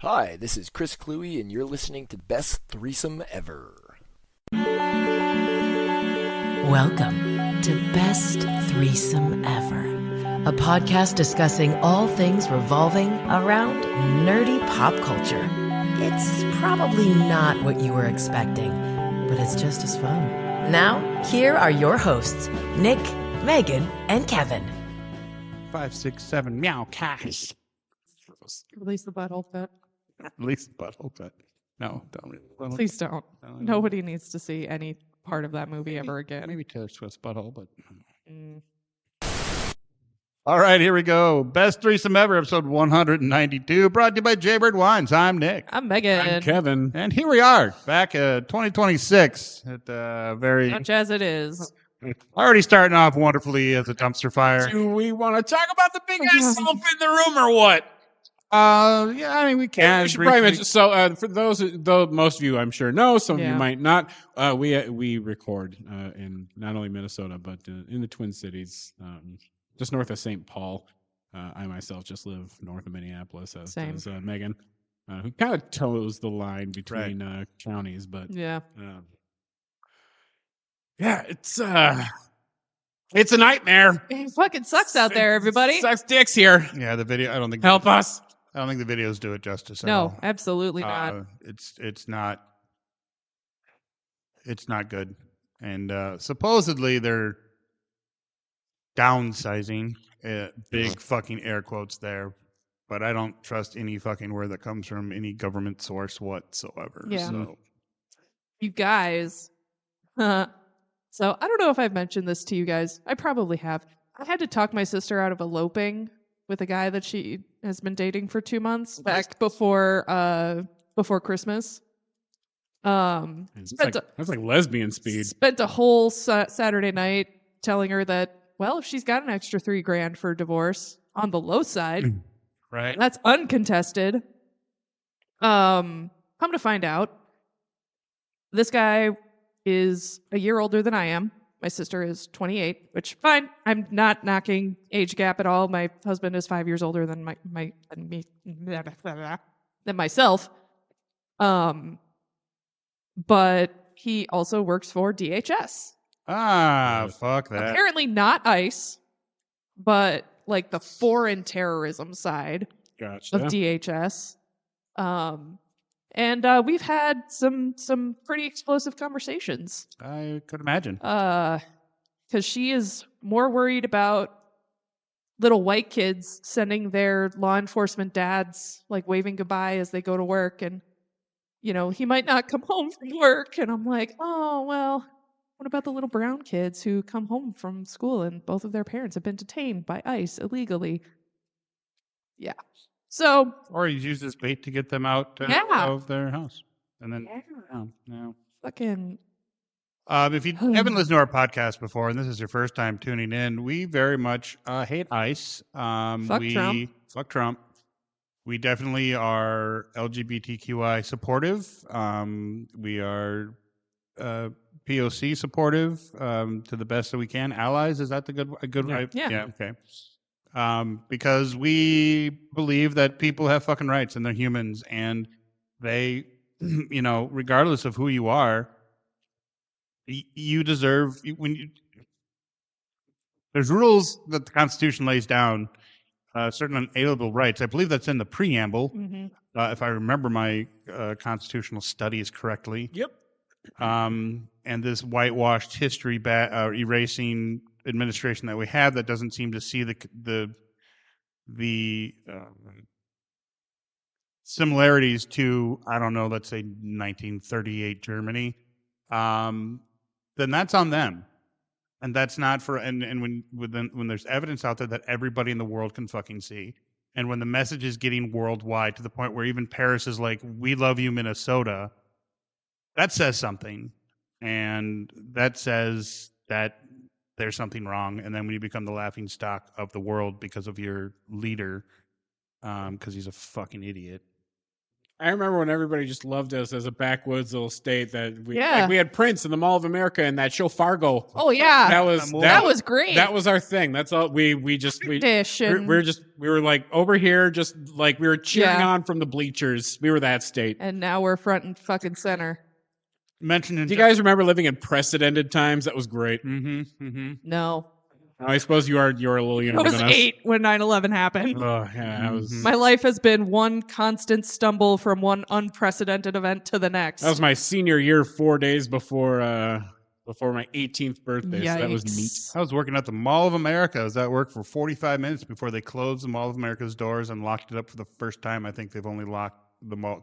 Hi, this is Chris Cluey, and you're listening to Best Threesome Ever. Welcome to Best Threesome Ever, a podcast discussing all things revolving around nerdy pop culture. It's probably not what you were expecting, but it's just as fun. Now, here are your hosts, Nick, Megan, and Kevin. 5, 6, 7, meow, cash. Release the butthole pet. Release the butthole pet. No, don't. Please don't. Nobody needs to see any part of that movie ever again. Maybe Taylor Swift's butthole, but. Mm. All right, here we go. Best Threesome Ever, episode 192, brought to you by Jaybird Wines. I'm Nick. I'm Megan. I'm Kevin. And here we are, back at 2026 at very. Much as it is. Already starting off wonderfully as a dumpster fire. Do we want to talk about the big ass elf in the room or what? Yeah, I mean, we can. We should probably mention. So, for those, though most of you, I'm sure, know, some of you might not. We record in not only Minnesota but in the Twin Cities, just north of St. Paul. I myself just live north of Minneapolis, as does Megan, who kind of toes the line between counties. But yeah, it's a nightmare. it fucking sucks out there, everybody. Sucks dicks here. Yeah, the video. I don't think. Help us. I don't think the videos do it justice. No, at all. absolutely not. It's not. It's not good, and supposedly they're downsizing. Big fucking air quotes there, but I don't trust any fucking word that comes from any government source whatsoever. Yeah. So. You guys. So I don't know if I've mentioned this to you guys. I probably have. I had to talk my sister out of eloping with a guy that she has been dating for 2 months back before Christmas. That's like lesbian speed. Spent a whole Saturday night telling her that, well, if she's got an extra $3,000 for divorce on the low side, Right. that's uncontested. Come to find out, this guy is a year older than I am. My sister is 28, which fine. I'm not knocking age gap at all. My husband is 5 years older than than myself. But he also works for DHS. Fuck that. Apparently not ICE, but like the foreign terrorism side of DHS. And we've had some pretty explosive conversations. I could imagine. Because she is more worried about little white kids sending their law enforcement dads like waving goodbye as they go to work, and he might not come home from work. And I'm like, oh well, what about the little brown kids who come home from school and both of their parents have been detained by ICE illegally? Yeah. So, or he's used as bait to get them out of their house, and then fucking. If you haven't listened to our podcast before, and this is your first time tuning in, we very much hate ICE. Trump. Fuck Trump. We definitely are LGBTQI supportive. We are POC supportive to the best that we can. Allies, is that a good right? Yeah. Okay. Because we believe that people have fucking rights and they're humans, and they, regardless of who you are, you deserve there's rules that the Constitution lays down, certain unalienable rights. I believe that's in the preamble, if I remember my constitutional studies correctly. Yep. And this whitewashed history erasing administration that we have that doesn't seem to see the similarities to, I don't know, let's say 1938 Germany, then that's on them. And that's not for, and when there's evidence out there that everybody in the world can fucking see, and when the message is getting worldwide to the point where even Paris is like, we love you, Minnesota, that says something. And that says that there's something wrong. And then when you become the laughing stock of the world because of your leader, because he's a fucking idiot, I remember when everybody just loved us as a backwoods little state that we Yeah. we had Prince in the Mall of America and that show Fargo. Oh yeah, That was great. That was our thing. That's all we Dish and- we were like over here, just like we were cheering on from the bleachers. We were that state. And now we're front and fucking center. Do you guys remember living in precedented times? That was great. No. I suppose you are a little I younger was than us. 8 when 9/11 happened. Oh yeah, that was My life has been one constant stumble from one unprecedented event to the next. that was my senior year, 4 days before my 18th birthday. So that was neat. I was working at the Mall of America. I was at work for 45 minutes before they closed the Mall of America's doors and locked it up for the first time. I think they've only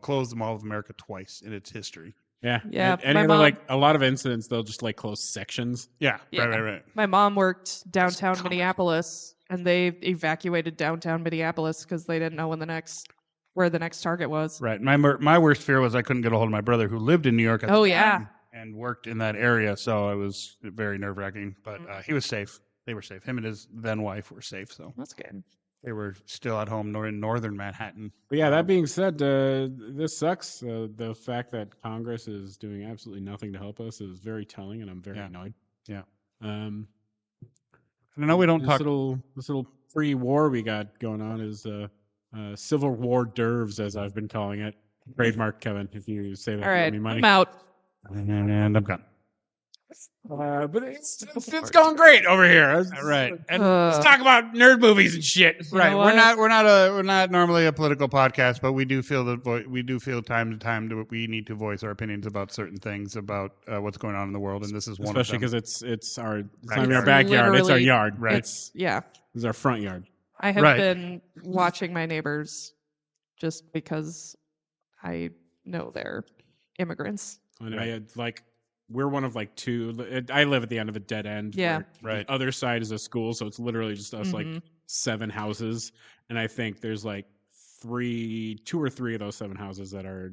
closed the Mall of America twice in its history. Yeah. Yeah, And my other, mom- like a lot of incidents, they'll just like close sections. Yeah, Yeah. right. My mom worked downtown Minneapolis, and they evacuated downtown Minneapolis because they didn't know where the next target was. Right. My worst fear was I couldn't get a hold of my brother who lived in New York at the Yeah. time and worked in that area, so it was very nerve-wracking. But he was safe. They were safe. Him and his then wife were safe, so That's good. they were still at home in northern Manhattan. But yeah, that being said, this sucks. The fact that Congress is doing absolutely nothing to help us is very telling, and I'm very annoyed. Yeah. Um, I know we don't this talk. little pre-war we got going on is Civil War derves, as I've been calling it. Trademark, Kevin, if you say that. All right, give me money. I'm out. And I'm gone. But it's going great over here. Right. And Let's talk about nerd movies and shit. right. know We're not normally a political podcast, but we do feel time to time we need to voice our opinions about certain things about what's going on in the world, and this is one Especially of them. because it's not Right. even our backyard, it's our Literally- yard. Right. It's yeah. It's our front yard. I have Right. been watching my neighbors just because I know they're immigrants. And I had we're one of like two. I live at the end of a dead end. Yeah. where the other side is a school, so it's literally just us, like 7 houses, and I think there's like 2 or 3 of those 7 houses that are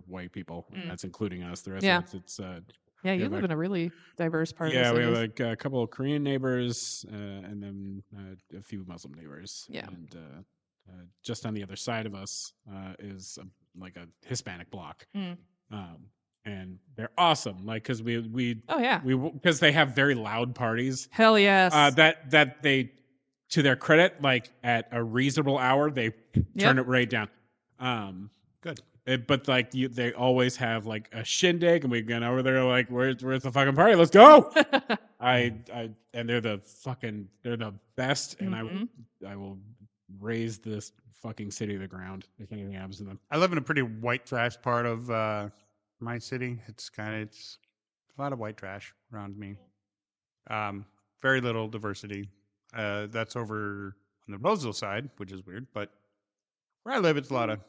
white people. And that's including us. The rest Yeah. of it's Yeah, you Yeah, live like- in a really diverse part yeah, of we the have city. like a couple of Korean neighbors, and then a few Muslim neighbors. Yeah. And just on the other side of us is like a Hispanic block. And they're awesome, like because we Oh yeah. because they have very loud parties. Hell yes. That they, to their credit, like at a reasonable hour, they turn it right down. Good. But like they always have like a shindig, and we get over there like, where's the fucking party? Let's go! And they're the best, and I will raise this fucking city to the ground if anything happens to them. I live in a pretty white trash part of my city. It's a lot of white trash around me. Very little diversity. That's over on the Roseville side, which is weird, but where I live, it's a lot of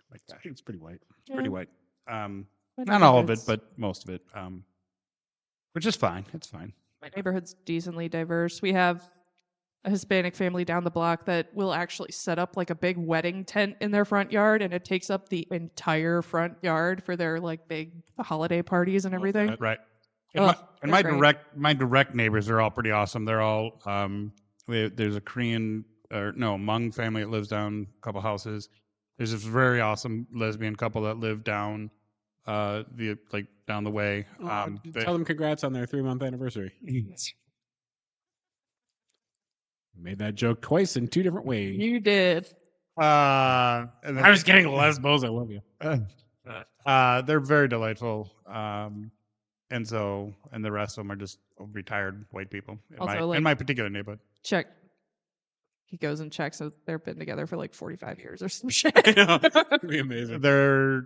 white trash. It's pretty white. Pretty white. My Not all of it, neighborhood's- but most of it. Which is fine. It's fine. My neighborhood's decently diverse. We have a Hispanic family down the block that will actually set up like a big wedding tent in their front yard, and it takes up the entire front yard for their like big holoday parties and everything. Right. Oh, And they're great. my direct neighbors are all pretty awesome. They're all there's a Korean Hmong family that lives down a couple houses. There's this very awesome lesbian couple that live down down the way. Tell them congrats on their 3-month anniversary. Made that joke twice in 2 different ways. You did. and then, I was getting lesbos. I love you. they're very delightful. And the rest of them are just retired white people in my particular neighborhood. Check. He goes and checks. So they've been together for like 45 years or some shit. It'd be amazing. They're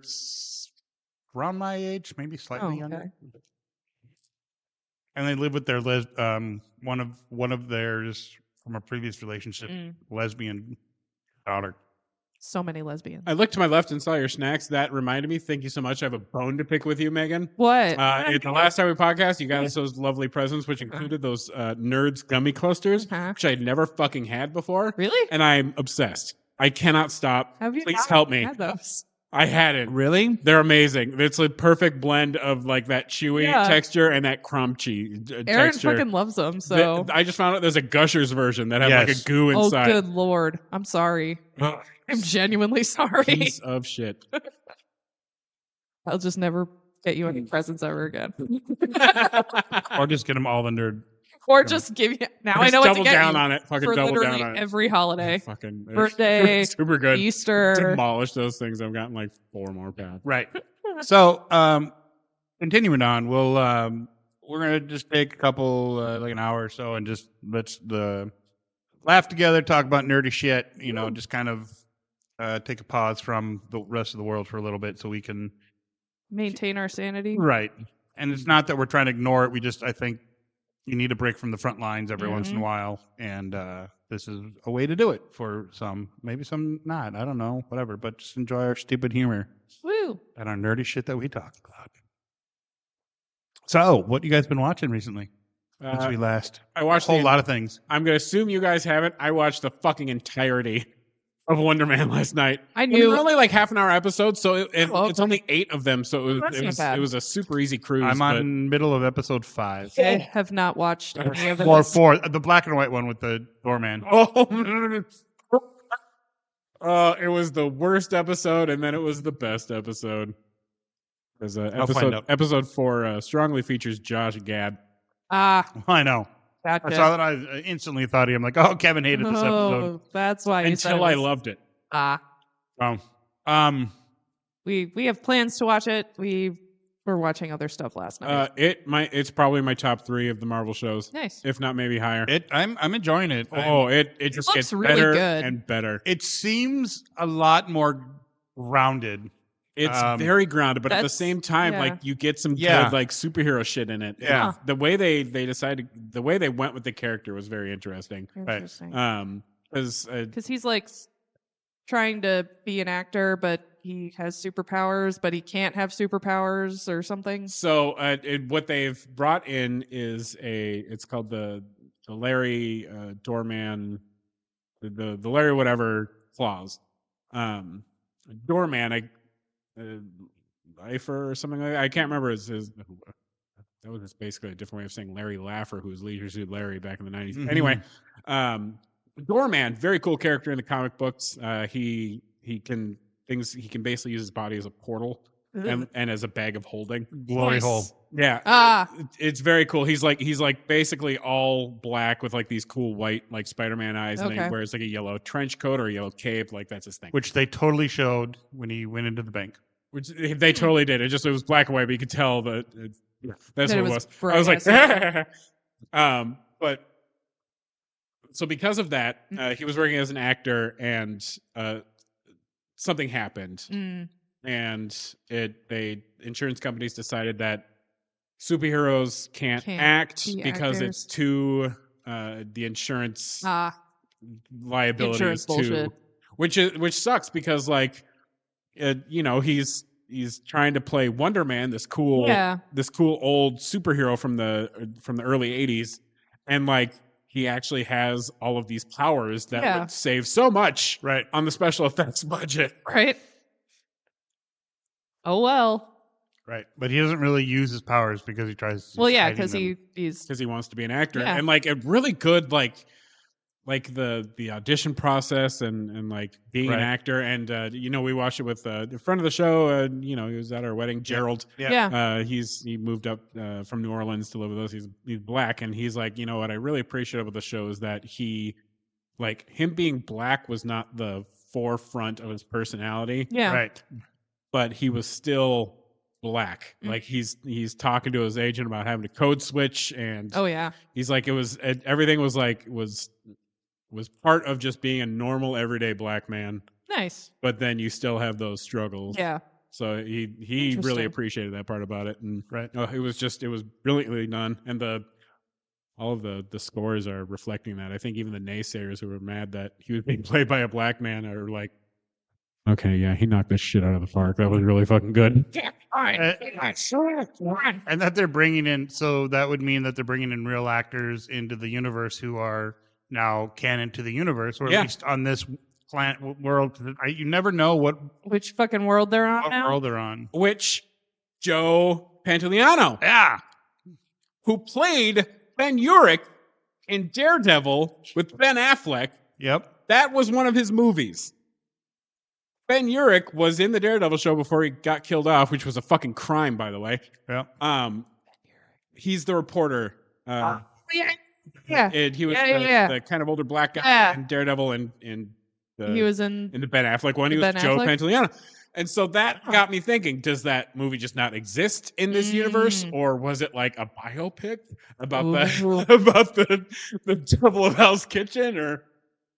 around my age, maybe slightly younger. Okay. And they live with their one of theirs from a previous relationship, lesbian daughter. So many lesbians. I looked to my left and saw your snacks. That reminded me. Thank you so much. I have a bone to pick with you, Megan. What? The last time we podcast, you got us those lovely presents, which included those Nerds gummy clusters, which I'd never fucking had before. Really? And I'm obsessed. I cannot stop. Have you Please not help me. had those? I hadn't. Really? They're amazing. It's a perfect blend of like that chewy Yeah. texture and that crunchy Aaron texture. fucking loves them. So. I just found out there's a Gushers version that has like a goo Oh, inside. good lord! I'm sorry. I'm genuinely sorry. Piece of shit. I'll just never get you any presents ever again. Or just get them all the nerd. Or just give you. Now I Just know what to double get down you on it. Fucking for double literally down on it. every holiday, Fucking birthday, super good. Easter. Demolish those things. I've gotten like 4 more packs. Right. So, continuing on, we're gonna just take a couple, like an hour or so, and just let's laugh together, talk about nerdy shit. You know, just kind of take a pause from the rest of the world for a little bit, so we can Maintain our sanity. Right. And it's not that we're trying to ignore it. I think you need a break from the front lines every once in a while, and this is a way to do it for some. Maybe some not. I don't know. Whatever. But just enjoy our stupid humor. Woo! And our nerdy shit that we talk about. So, what you guys been watching recently? Since we last, I watched a whole lot of things. I'm gonna assume you guys haven't. I watched the fucking entirety of Wonder Man last night. I knew. They're only like half an hour episodes, so it's only 8 of them. So it was a super easy cruise. I'm on middle of episode 5. I have not watched any of Or this. 4, the black and white one with the doorman. It was the worst episode, and then it was the best episode. Because episode 4 strongly features Josh Gad. I know. Gotcha. I saw that. I instantly thought I'm like, oh, Kevin hated this episode. That's why. Until I loved it. We have plans to watch it. We were watching other stuff last night. It's probably my top 3 of the Marvel shows. Nice. If not maybe higher. I'm enjoying it. It just looks gets really better good. and better. It seems a lot more rounded. It's very grounded, but at the same time, yeah. like you get some good like superhero shit in it. Yeah. The way they went with the character was very interesting. Interesting. Because he's like trying to be an actor, but he has superpowers, but he can't have superpowers or something. So what they've brought in is it's called the Larry Doorman, the Larry whatever clause. Doorman, Lifer or something like that. I can't remember his that was just basically a different way of saying Larry Laffer, who was Leisure Suit Larry back in the 90s. Mm-hmm. Anyway, Doorman, very cool character in the comic books. He can basically use his body as a portal and as a bag of holding. Glory hole. Yeah. It's very cool. He's like basically all black with like these cool white like Spider-Man eyes, and then he wears like a yellow trench coat or a yellow cape. Like that's his thing. Which they totally showed when he went into the bank. Which they totally did. It was black and white, but you could tell that that's what it was. Bright, I was like, but so because of that, he was working as an actor, and something happened, and insurance companies decided that superheroes can't act because actors. it's too the insurance liability insurance is too, bullshit. which sucks because like he's trying to play Wonder Man, this cool old superhero from the early 80s, and like he actually has all of these powers that would save so much on the special effects budget. Right. Oh well. Right, but he doesn't really use his powers because he tries. Because he wants to be an actor, Yeah. and like a really good like the audition process and like being an actor, and we watched it with a friend of the show. He was at our wedding, Gerald. He moved up from New Orleans to live with us. He's black, and he's like, what I really appreciate about the show is that him being black was not the forefront of his personality. Yeah. Right. But he was still black. Like he's talking to his agent about having to code switch, and he's like, everything was part of just being a normal everyday black man. Nice. But then you still have those struggles. Yeah. So he really appreciated that part about it, and it was brilliantly done, and all of the scores are reflecting that. I think even the naysayers who were mad that he was being played by a black man are like, okay, yeah, he knocked this shit out of the park. That was really fucking good. And that they're bringing in, so that would mean that they're bringing in real actors into the universe who are now canon to the universe, or at least on this planet world. You never know which fucking world they're on now. World they're on. Which Joe Pantoliano, who played Ben Urich in Daredevil with Ben Affleck. Yep, that was one of his movies. Ben Urich was in the Daredevil show before he got killed off, which was a fucking crime, by the way. Yeah. He's the reporter. Yeah. And he was the kind of older black guy in Daredevil and he was in the Ben Affleck one. He was Joe Pantoliano. And so that got me thinking, does that movie just not exist in this universe? Or was it like a biopic about the Devil of Hell's Kitchen? Or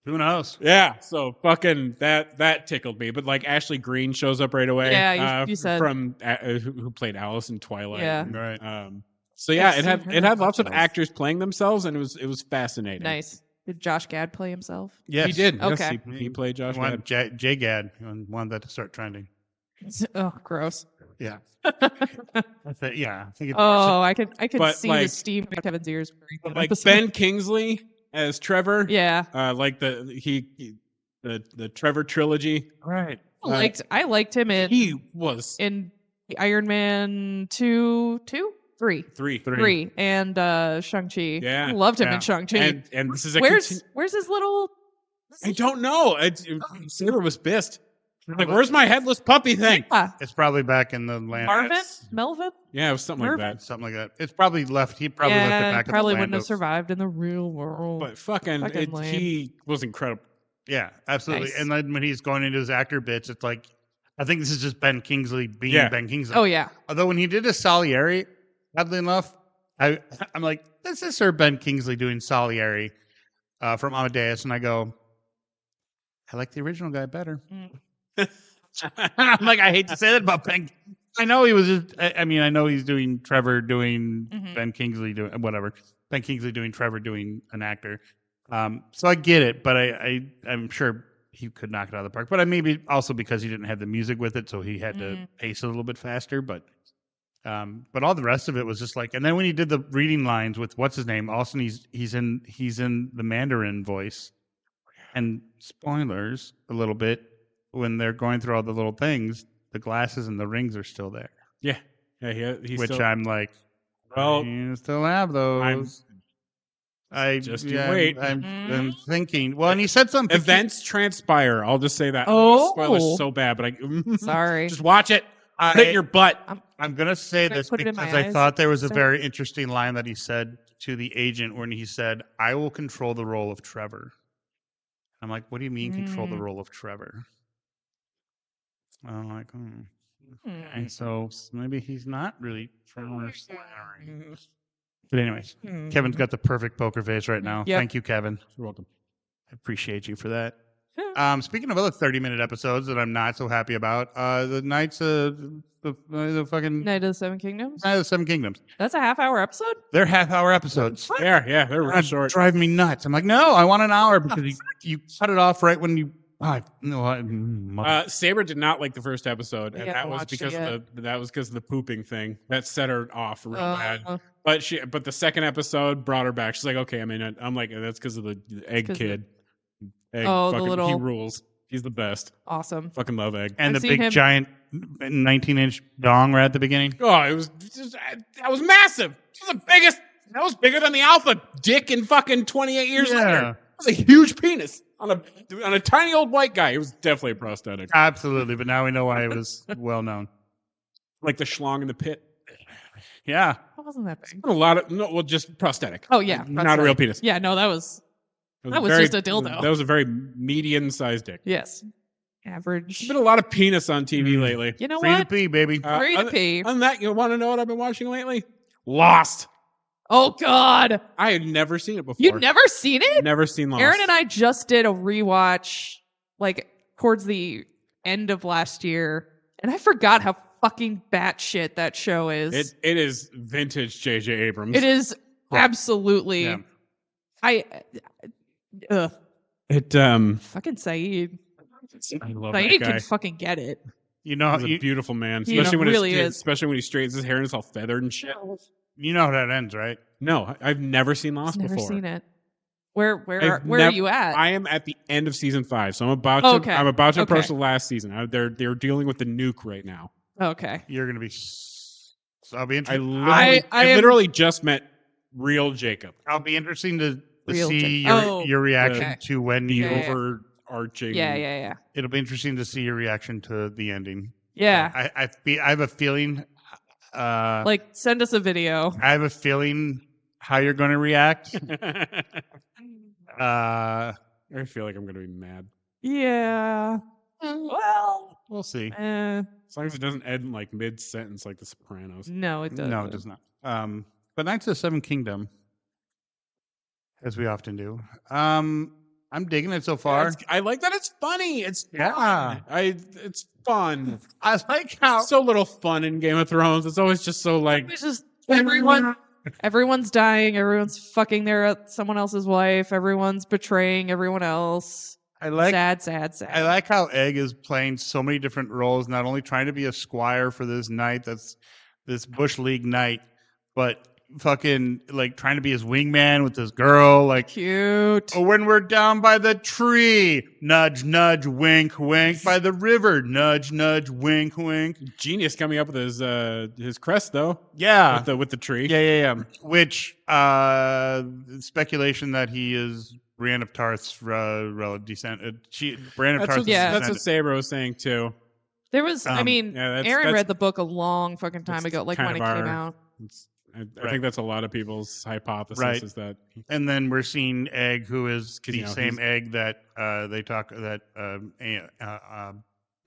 who knows? Yeah. So fucking that tickled me. But like Ashley Greene shows up right away. Yeah, you said. From who played Alice in Twilight. Yeah. Right. So yeah, it had lots of actors playing themselves, and it was fascinating. Nice. Did Josh Gad play himself? Yes. He did. Okay. Yes, he played Josh Gad. J Gad wanted that to start trending. Oh, gross. Yeah. Yeah. I could see the like, steam in Kevin's ears. Like Ben Kingsley as Trevor. Yeah. Like the Trevor trilogy. Right. I liked him in Iron Man 3 and Shang-Chi. Yeah. Loved him in Shang-Chi. And this is where's his little I don't know. Saber was pissed. Like, where's my headless puppy thing? Yeah. It's probably back in the land. Melvin? Yeah, it was something like that. Something like that. It's probably left. He probably left it back. Probably at the wouldn't have survived in the real world. But he was incredible. Yeah, absolutely. Nice. And then when he's going into his actor bits, it's like, I think this is just Ben Kingsley being Ben Kingsley. Oh yeah. Although when he did his Salieri, oddly enough, I'm like, this is Sir Ben Kingsley doing Salieri from Amadeus, and I go, I like the original guy better. I'm like, I hate to say that about Ben. I know he was just, I know he's doing Trevor doing Ben Kingsley doing whatever. Ben Kingsley doing Trevor doing an actor. So I get it, but I'm sure he could knock it out of the park. But maybe also because he didn't have the music with it, so he had to pace it a little bit faster. But all the rest of it was just like, and then when he did the reading lines with what's his name, Austin, he's in the Mandarin voice, and spoilers a little bit when they're going through all the little things, the glasses and the rings are still there. Yeah, he's still, I'm like, well, you still have those. Wait. I'm thinking. Well, and he said something. Events transpire. I'll just say that. Oh, spoilers so bad, but sorry. Just watch it. Put it in your butt. I'm gonna say this because I thought there was a very interesting line that he said to the agent when he said, "I will control the role of Trevor." I'm like, what do you mean control the role of Trevor? I'm like, okay, so maybe he's not really Trevor's. But anyways, Kevin's got the perfect poker face right now. Yep. Thank you, Kevin. You're welcome. I appreciate you for that. Speaking of other 30-minute episodes that I'm not so happy about, the Knights of the fucking Night of the Seven Kingdoms. Night of the Seven Kingdoms. That's a half-hour episode. They're half-hour episodes. Yeah, they're real short. Drive me nuts. I'm like, no, I want an hour because you cut it off right when you. Saber did not like the first episode, and that was because of the pooping thing that set her off real bad. But the second episode brought her back. She's like, okay, I mean, I'm like, that's because of the egg kid. Egg, he rules. He's the best. Awesome. Fucking love Egg. And the big giant 19-inch dong right at the beginning. Oh, it was that was massive. It was the biggest. That was bigger than the alpha dick in fucking 28 years later. It was a huge penis on a tiny old white guy. It was definitely a prosthetic. Absolutely, but now we know why it was well known. Like the schlong in the pit. Yeah. That wasn't that big. Just prosthetic. Oh yeah, not a real penis. Yeah, no, that was just a dildo. That was a very median-sized dick. Yes. Average. There's been a lot of penis on TV lately. You know Free what? to pee, baby. Free to pee. On that, you want to know what I've been watching lately? Lost. Oh God. I had never seen it before. You've never seen it? Never seen Lost. Aaron and I just did a rewatch like towards the end of last year, and I forgot how fucking batshit that show is. It is vintage J.J. Abrams. It is absolutely. Yeah. Fucking Saeed. I love Saeed that guy. can fucking get it. You know, he's a beautiful man, especially when he straightens his hair and it's all feathered and shit. You know how that ends, right? No, I've never seen Lost before. Never seen it. Where are you at? I am at the end of season 5, so I'm about to approach the last season. They're dealing with the nuke right now. Okay, you're gonna be. So I'll be interested. I literally just met real Jacob. I'll be interesting to see your reaction to when you overarching. Yeah. It'll be interesting to see your reaction to the ending. Yeah. I have a feeling. Like, send us a video. I have a feeling how you're going to react. I feel like I'm going to be mad. Yeah. Well, We'll see. As long as it doesn't end like mid-sentence like The Sopranos. no, it doesn't. No, it does not. But Knights of the Seven Kingdom, as we often do. I'm digging it so far. I like that it's funny. It's fun. Yeah. It's fun. I like how So little fun in Game of Thrones. It's always just so like It's just everyone's dying, everyone's fucking someone else's wife, everyone's betraying everyone else. Sad. I like how Egg is playing so many different roles, not only trying to be a squire for this knight that's this Bush League knight, but fucking like trying to be his wingman with this girl, like cute. Oh, when we're down by the tree, nudge, nudge, wink, wink. By the river, nudge, nudge, wink, wink. genius coming up with his crest though. Yeah, with the tree. Yeah. Which speculation that he is Brienne of Tarth's descent. Brienne of Tarth's That's what Sabra was saying too. There was, Aaron read the book a long fucking time ago, like when it came out. I think that's a lot of people's hypothesis is that. And then we're seeing Egg, who is the same Egg that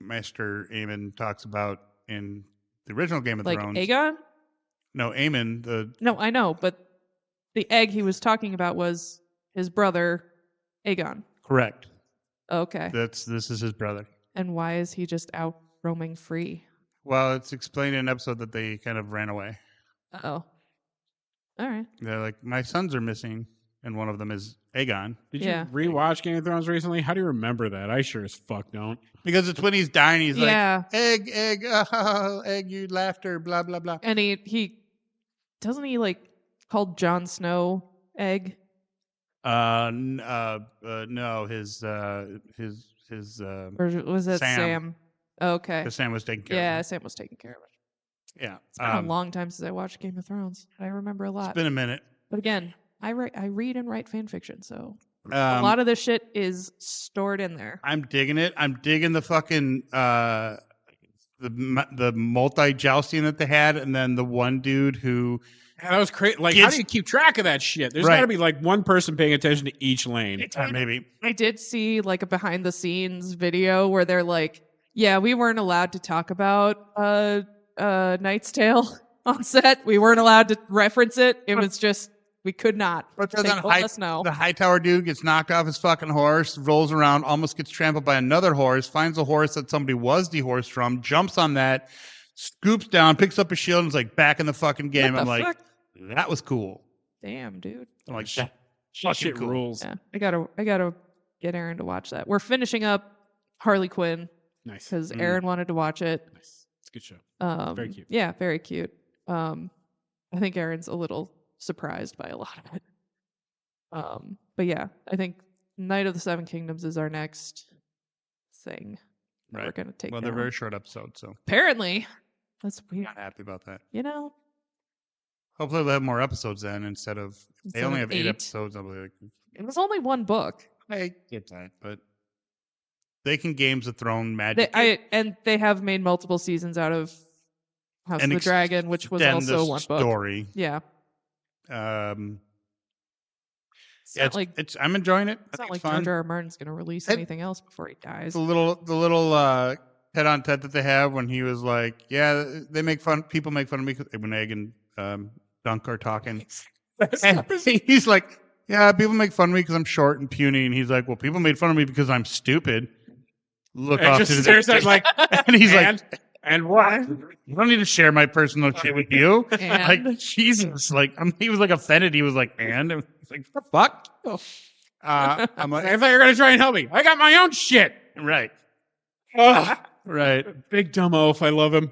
Master Aemon talks about in the original Game of Thrones. Like Aegon? No, Aemon. No, I know, but the Egg he was talking about was his brother, Aegon. Correct. Okay. This is his brother. And why is he just out roaming free? Well, it's explained in an episode that they kind of ran away. Uh-oh. All right. They're like, my sons are missing, and one of them is Aegon. Did you rewatch Game of Thrones recently? How do you remember that? I sure as fuck don't. Because it's when he's dying, he's like, Egg, Egg, you laughter, blah, blah, blah. And he doesn't he like called Jon Snow Egg? No, his or was that Sam? Okay. Because Sam was taking care of it. Yeah, Sam was taking care of it. Yeah. It's been a long time since I watched Game of Thrones. I remember a lot. It's been a minute. But again, I read and write fan fiction, so a lot of this shit is stored in there. I'm digging it. I'm digging the fucking the multi jousting that they had, and then the one dude who that was crazy. Like, how do you keep track of that shit? There's got to be like one person paying attention to each lane. Maybe. I did see like a behind the scenes video where they're like, "Yeah, we weren't allowed to talk about Knight's Tale on set. We weren't allowed to reference it. It was just we could not." But they told us no. The Hightower dude gets knocked off his fucking horse, rolls around, almost gets trampled by another horse, finds a horse that somebody was dehorsed from, jumps on that, scoops down, picks up a shield, and is like back in the fucking game. I'm like, that was cool. Damn, dude. I'm like, shit cool. Rules. Yeah, I gotta get Aaron to watch that. We're finishing up Harley Quinn. Nice. Because Aaron wanted to watch it. Nice. It's a good show. Very cute. Yeah, very cute. I think Aaron's a little surprised by a lot of it. But yeah, I think Night of the Seven Kingdoms is our next thing that we're gonna take. Well, they're very short episodes, so apparently that's weird. Not happy about that. You know. Hopefully they'll have more episodes then instead of they only have 8 episodes. I'll be like, it was only one book. I get that, but they can Games of Thrones magic. And they have made multiple seasons out of House of the Dragon, which was also one book. Story. Yeah. I'm enjoying it. It's not like George R. R. Martin's going to release anything else before he dies. The little head-on-head that they have when he was like, "Yeah, they make fun. People make fun of me when Egg and Dunk are talking." And he's like, "Yeah, people make fun of me because I'm short and puny." And he's like, "Well, people made fun of me because I'm stupid." Look off to the like, and he's like, "And what? I don't need to share my personal shit with you." Like, Jesus, like he was like offended. He was like, "And he's like, what the fuck?" I'm like, I thought you were gonna try and help me. I got my own shit. Right. Right. Big dumb oaf. I love him.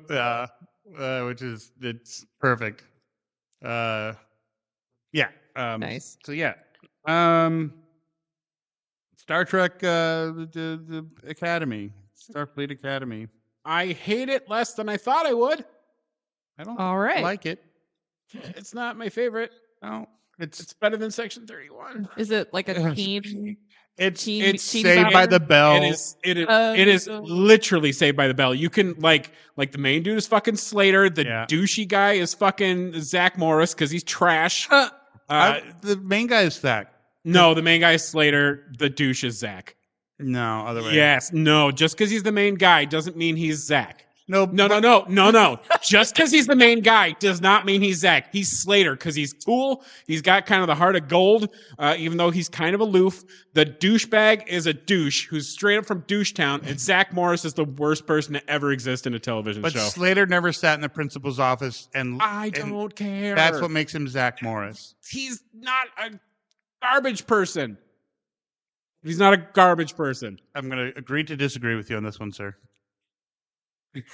It's perfect. Yeah. Nice. So yeah. Star Trek, the Academy, Starfleet Academy. I hate it less than I thought I would. I don't like it. It's not my favorite. No. It's better than Section 31. Is it like a teen? It's Teen Saved by the Bell. It is literally Saved by the Bell. You can like the main dude is fucking Slater. The douchey guy is fucking Zach Morris because he's trash. The main guy is Zach. No, the main guy is Slater. The douche is Zach. No, other way. Yes, no. Just because he's the main guy doesn't mean he's Zach. No. Just because he's the main guy does not mean he's Zach. He's Slater because he's cool. He's got kind of the heart of gold, even though he's kind of aloof. The douchebag is a douche who's straight up from Douche Town, and Zach Morris is the worst person to ever exist in a television show. But Slater never sat in the principal's office, and I don't care. That's what makes him Zach Morris. He's not a garbage person. He's not a garbage person. I'm going to agree to disagree with you on this one, sir. The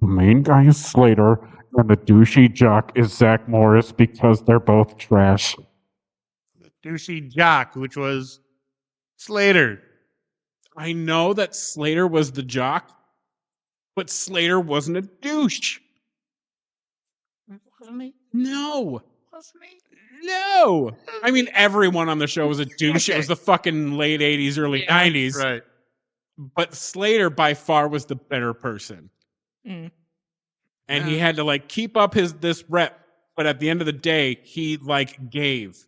main guy is Slater, and the douchey jock is Zach Morris because they're both trash. The douchey jock, which was Slater. I know that Slater was the jock, but Slater wasn't a douche. Wasn't he? No. Wasn't he? No. I mean, everyone on the show was a douche. It was the fucking late 80s, early 90s. Right. But Slater by far was the better person. And he had to like keep up this rep, but at the end of the day, he like gave.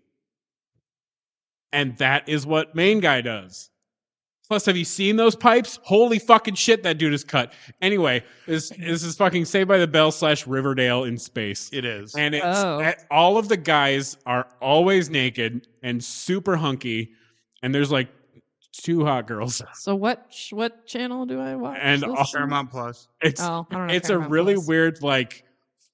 And that is what main guy does. Plus, have you seen those pipes? Holy fucking shit, that dude is cut. Anyway, this is fucking Saved by the Bell / Riverdale in space. It is. And all of the guys are always naked and super hunky. And there's like 2 hot girls. So what channel do I watch? And Paramount Plus. It's I don't know it's Paramount a really Plus. weird like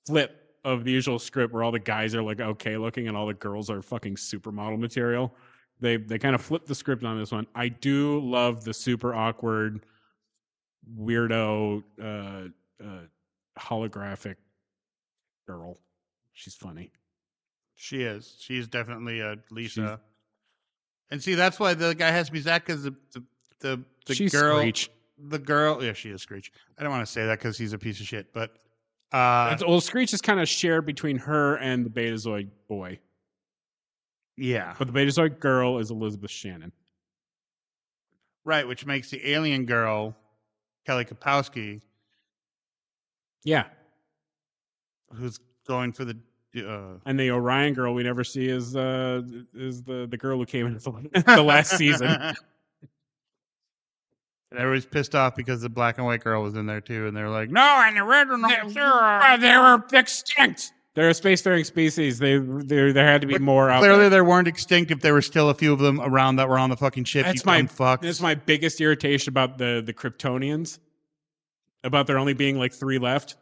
flip of the usual script where all the guys are like okay looking and all the girls are fucking supermodel material. They kind of flip the script on this one. I do love the super awkward weirdo holographic girl. She's funny. She is. She's definitely a Lisa. And see, that's why the guy has to be Zach, because the She's girl, Screech. the girl, yeah, she is Screech. I don't want to say that because he's a piece of shit, but Screech is kind of shared between her and the Betazoid boy, yeah, but the Betazoid girl is Elizabeth Shannon. Right, which makes the alien girl Kelly Kapowski, Yeah, who's going for the and the Orion girl we never see is the girl who came in the last season. And everybody's pissed off because the black and white girl was in there too, and they're like, "No, and the original, they were extinct. They're a spacefaring species. There had to be more out Clearly, there. they weren't extinct if there were still a few of them around that were on the fucking ship. That's my biggest irritation about the Kryptonians, about there only being like 3 left.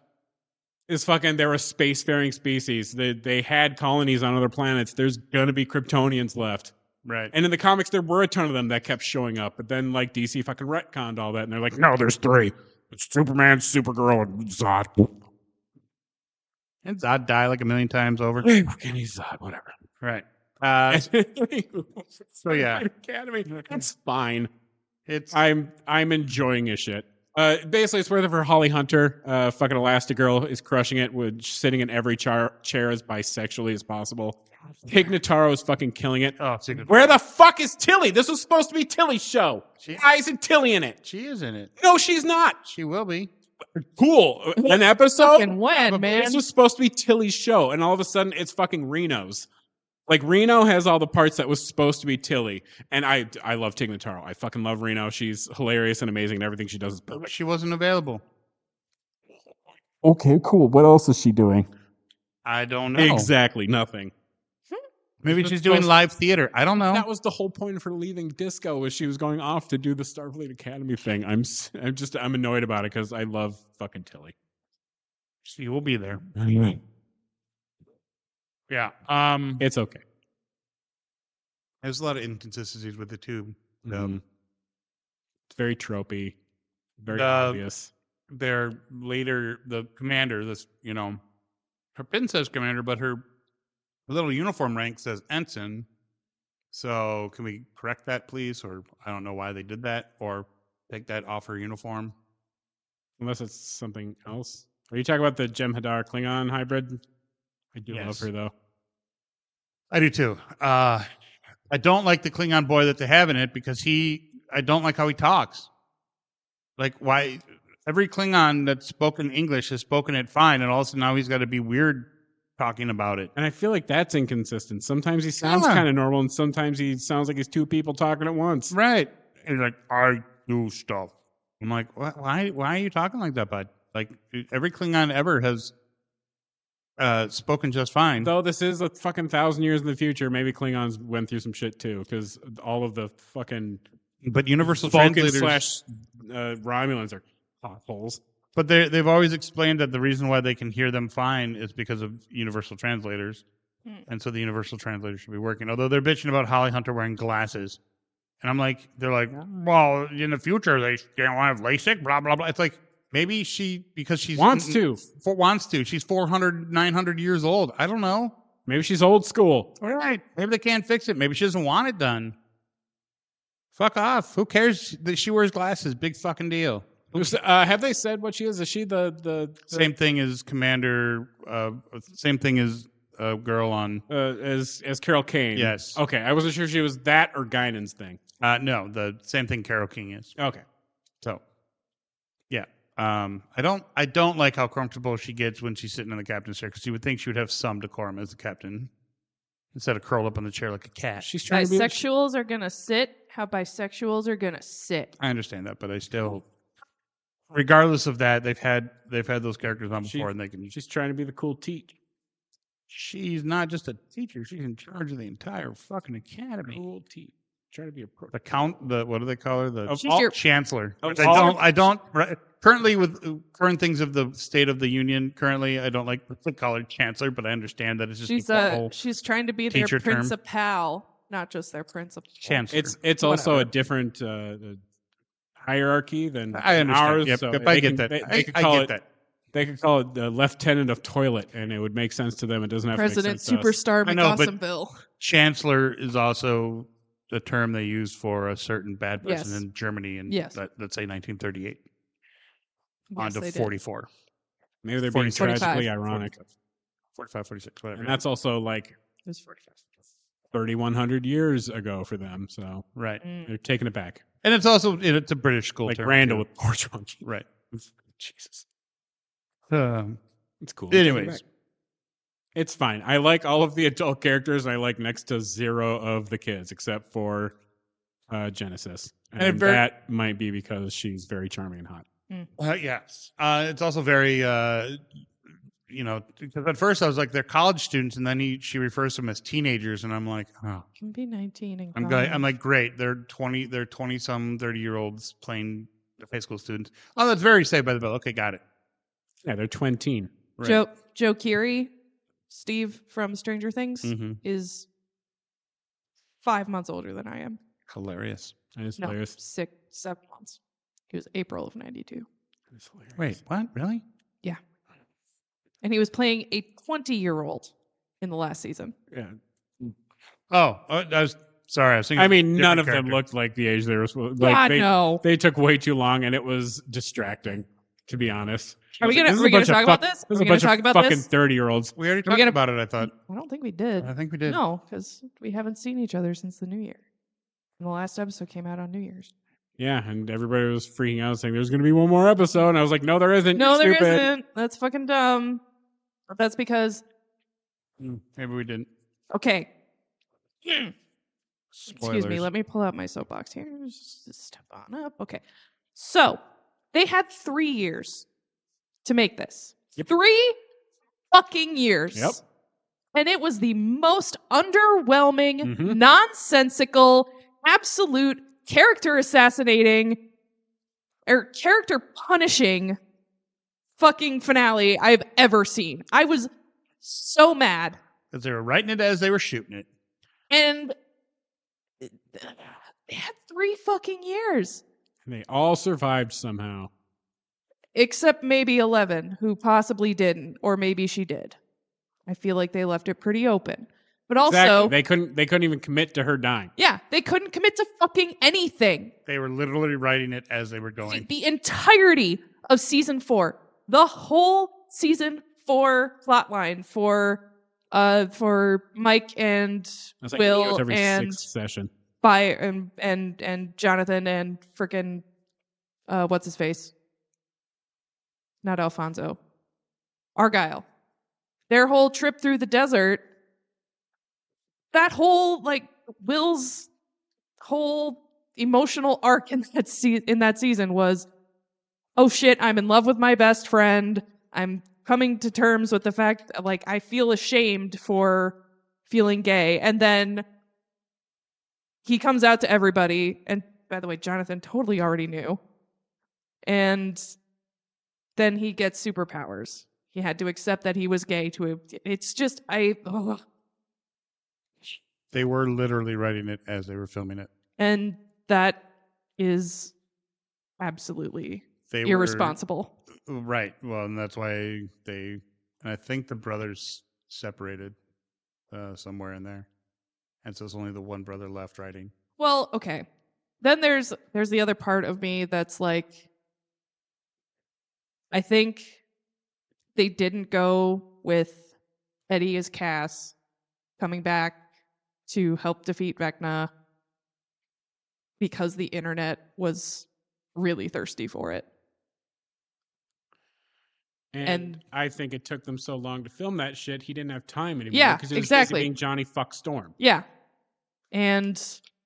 Is fucking they're a spacefaring species. They had colonies on other planets. There's gonna be Kryptonians left. Right. And in the comics, there were a ton of them that kept showing up. But then, like, DC fucking retconned all that. And they're like, no, there's 3. It's Superman, Supergirl, and Zod. And Zod died like a million times over. Fucking Zod, whatever. Right. So, yeah. Academy. It's fine. I'm enjoying his shit. Basically, it's worth it for Holly Hunter. Fucking Elastigirl is crushing it with sitting in every chair as bisexually as possible. Tig Notaro is fucking killing it. Oh, where the fuck is Tilly? This was supposed to be Tilly's show. Why isn't Tilly in it? She is in it. No, she's not. She will be. Cool. An episode? Fucking when, man? This was supposed to be Tilly's show, and all of a sudden, it's fucking Reno's. Like, Reno has all the parts that was supposed to be Tilly. And I love Tig Notaro. I fucking love Reno. She's hilarious and amazing, and everything she does is perfect. She wasn't available. Okay, cool. What else is she doing? I don't know. Exactly, nothing. Maybe she's doing live theater. I don't know. That was the whole point of her leaving disco, was she was going off to do the Starfleet Academy thing. I'm annoyed about it because I love fucking Tilly. She will be there. Yeah. It's okay. There's a lot of inconsistencies with the two. It's very tropey, very obvious. Their later, the commander, her pin says commander, but her little uniform rank says ensign. So can we correct that, please? Or I don't know why they did that, or take that off her uniform. Unless it's something else. Are you talking about the Jem'Hadar Klingon hybrid? I do love her, though. I do too. I don't like the Klingon boy that they have in it because I don't like how he talks. Like, why? Every Klingon that's spoken English has spoken it fine, and also now he's got to be weird talking about it. And I feel like that's inconsistent. Sometimes he sounds kind of normal, and sometimes he sounds like he's two people talking at once. Right. And he's like, I do stuff. I'm like, why are you talking like that, bud? Like, every Klingon ever has spoken just fine. Though this is a fucking 1,000 years in the future, maybe Klingons went through some shit too, because all of the fucking but universal Vulcan translators / Romulans are holes. But they've always explained that the reason why they can hear them fine is because of universal translators. And so the universal translators should be working. Although they're bitching about Holly Hunter wearing glasses. And I'm like, they're like, well, in the future, they don't want to have LASIK, blah, blah, blah. It's like, maybe because she's... Wants to. She's 400, 900 years old. I don't know. Maybe she's old school. All right. Maybe they can't fix it. Maybe she doesn't want it done. Fuck off. Who cares that she wears glasses? Big fucking deal. Have they said what she is? Is she the same thing as Commander? Same thing as a girl on as Carol Kane? Yes. Okay, I wasn't sure she was that or Guinan's thing. No, the same thing Carol King is. Okay. So, yeah. I don't like how comfortable she gets when she's sitting in the captain's chair because you would think she would have some decorum as the captain instead of curled up on the chair like a cat. She's trying bisexuals are gonna sit how bisexuals are gonna sit. I understand that, but I still. Regardless of that, they've had those characters on before, and they can. She's trying to be the cool teacher. She's not just a teacher; she's in charge of the entire fucking academy. Cool teacher. Trying to be what do they call her? The chancellor. I don't. Currently, with current things of the State of the Union, currently I don't like to call her chancellor, but I understand that it's just she's trying to be their principal, not just their principal. Chancellor. It's also a different hierarchy than I understand. ours. Yep, so I get that. They could call it that. They could call it the lieutenant of toilet, and it would make sense to them. It doesn't have President to make sense Superstar McGaussenville. Chancellor is also the term they use for a certain bad person in Germany in let's say 1938 on to 44. Maybe they're being tragically ironic. 45, 46, whatever. And that's also like it was 45. 3,100 years ago for them. So right, they're taking it back. And it's also it's a British school like term. Randall with porch monkey. Right. Jesus. It's cool. Anyways. It's fine. I like all of the adult characters, and I like next to zero of the kids, except for Genesis. And that might be because she's very charming and hot. Yes. It's also very, because at first I was like, they're college students, and then she refers to them as teenagers, and I'm like, oh. Can be 19 and I'm like, great. They're 20-some, 30-year-olds playing high school students. Oh, that's very Saved by the Bell. Okay, got it. Yeah, they're twin-teen. Right. Joe Keery, Steve from Stranger Things, is 5 months older than I am. Hilarious. That is hilarious. 7 months. He was April of 92. Wait, what? Really? Yeah. And he was playing a 20-year-old in the last season. Yeah. Oh, I was sorry. I was thinking. I mean, none of them looked like the age they were supposed to. Like, no. They took way too long, and it was distracting, to be honest. Are we going to talk about this? There's a bunch of fucking 30-year-olds. We already talked about it, I thought. I don't think we did. I think we did. No, because we haven't seen each other since the New Year. And the last episode came out on New Year's. Yeah, and everybody was freaking out saying there's going to be one more episode. And I was like, no, there isn't. No, You're there stupid. isn't. That's fucking dumb. But that's because... Maybe we didn't. Okay. Spoilers. Excuse me. Let me pull out my soapbox here. Just step on up. Okay. So, they had 3 years to make this. Yep. 3 fucking years. Yep. And it was the most underwhelming, nonsensical, absolute character assassinating or character punishing fucking finale I've ever seen. I was so mad. Because they were writing it as they were shooting it. And they had 3 fucking years. And they all survived somehow. Except maybe 11, who possibly didn't, or maybe she did. I feel like they left it pretty open. But also... Exactly. They couldn't even commit to her dying. Yeah, they couldn't commit to fucking anything. They were literally writing it as they were going. The entirety of season 4, the whole season 4 plotline for for Mike and It's like Neo's Will every and sixth session. and Jonathan and frickin' what's his face? Not Alfonso. Argyle. Their whole trip through the desert. That whole Will's whole emotional arc in that season was, oh shit, I'm in love with my best friend. I'm coming to terms with the fact that, I feel ashamed for feeling gay. And then he comes out to everybody. And by the way, Jonathan totally already knew. And then he gets superpowers. He had to accept that he was gay it's just, They were literally writing it as they were filming it. And that is absolutely irresponsible. Right. Well, and that's why I think the brothers separated somewhere in there. And so it's only the one brother left writing. Well, okay. Then there's the other part of me that's like, I think they didn't go with Eddie as Cass coming back to help defeat Vecna because the internet was really thirsty for it. And I think it took them so long to film that shit, he didn't have time anymore. Yeah, because he was exactly. busy being Johnny Fuck Storm. Yeah. And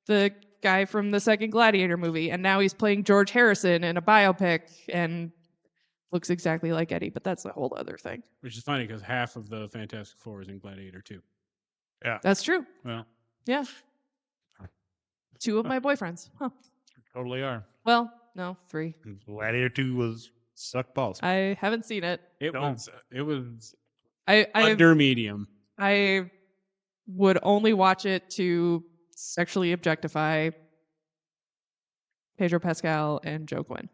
the guy from the second Gladiator movie, and now he's playing George Harrison in a biopic and looks exactly like Eddie, but that's a whole other thing. Which is funny because half of the Fantastic Four is in Gladiator 2. Yeah. That's true. Well. Yeah. 2 of my boyfriends. Huh. Totally are. Well, no, 3. Gladiator 2 sucked balls. I haven't seen it. It was I under medium. I would only watch it to sexually objectify Pedro Pascal and Joe Quinn.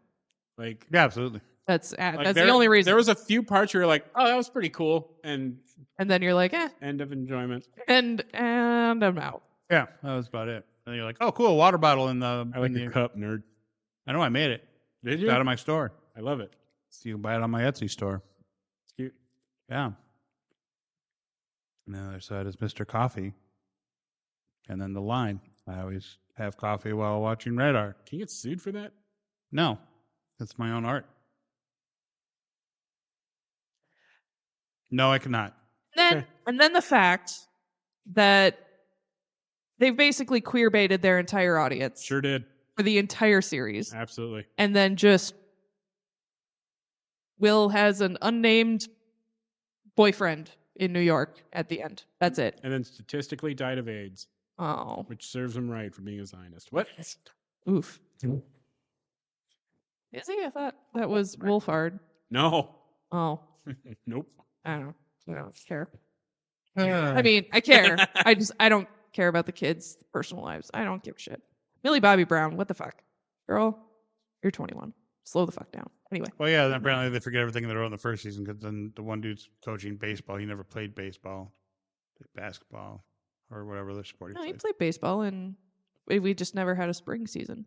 Yeah, absolutely. That's the only reason. There was a few parts where you're like, oh, that was pretty cool, and then you're like, end of enjoyment. And I'm out. Yeah, that was about it. And you're like, oh, cool, water bottle in the. I like the cup, nerd. I know I made it. Did you? It's out of my store. I love it. So you can buy it on my Etsy store. It's cute. Yeah. And the other side is Mr. Coffee. And then the line. I always have coffee while watching Red Art. Can you get sued for that? No. It's my own art. No, I cannot. And then the fact that they've basically queer baited their entire audience. Sure did. For the entire series. Absolutely. And then just Will has an unnamed boyfriend in New York at the end. That's it. And then statistically died of AIDS. Oh. Which serves him right for being a Zionist. What? Oof. Is he? I thought that was Wolfhard. No. Oh. Nope. I don't care. I mean, I care. I don't care about the kids' personal lives. I don't give a shit. Millie Bobby Brown, what the fuck? Girl, you're 21. Slow the fuck down. Anyway. Well, yeah, then apparently they forget everything they wrote in the first season because then the one dude's coaching baseball. He never played baseball, played basketball, or whatever other sport he No, he played. played baseball, and we just never had a spring season.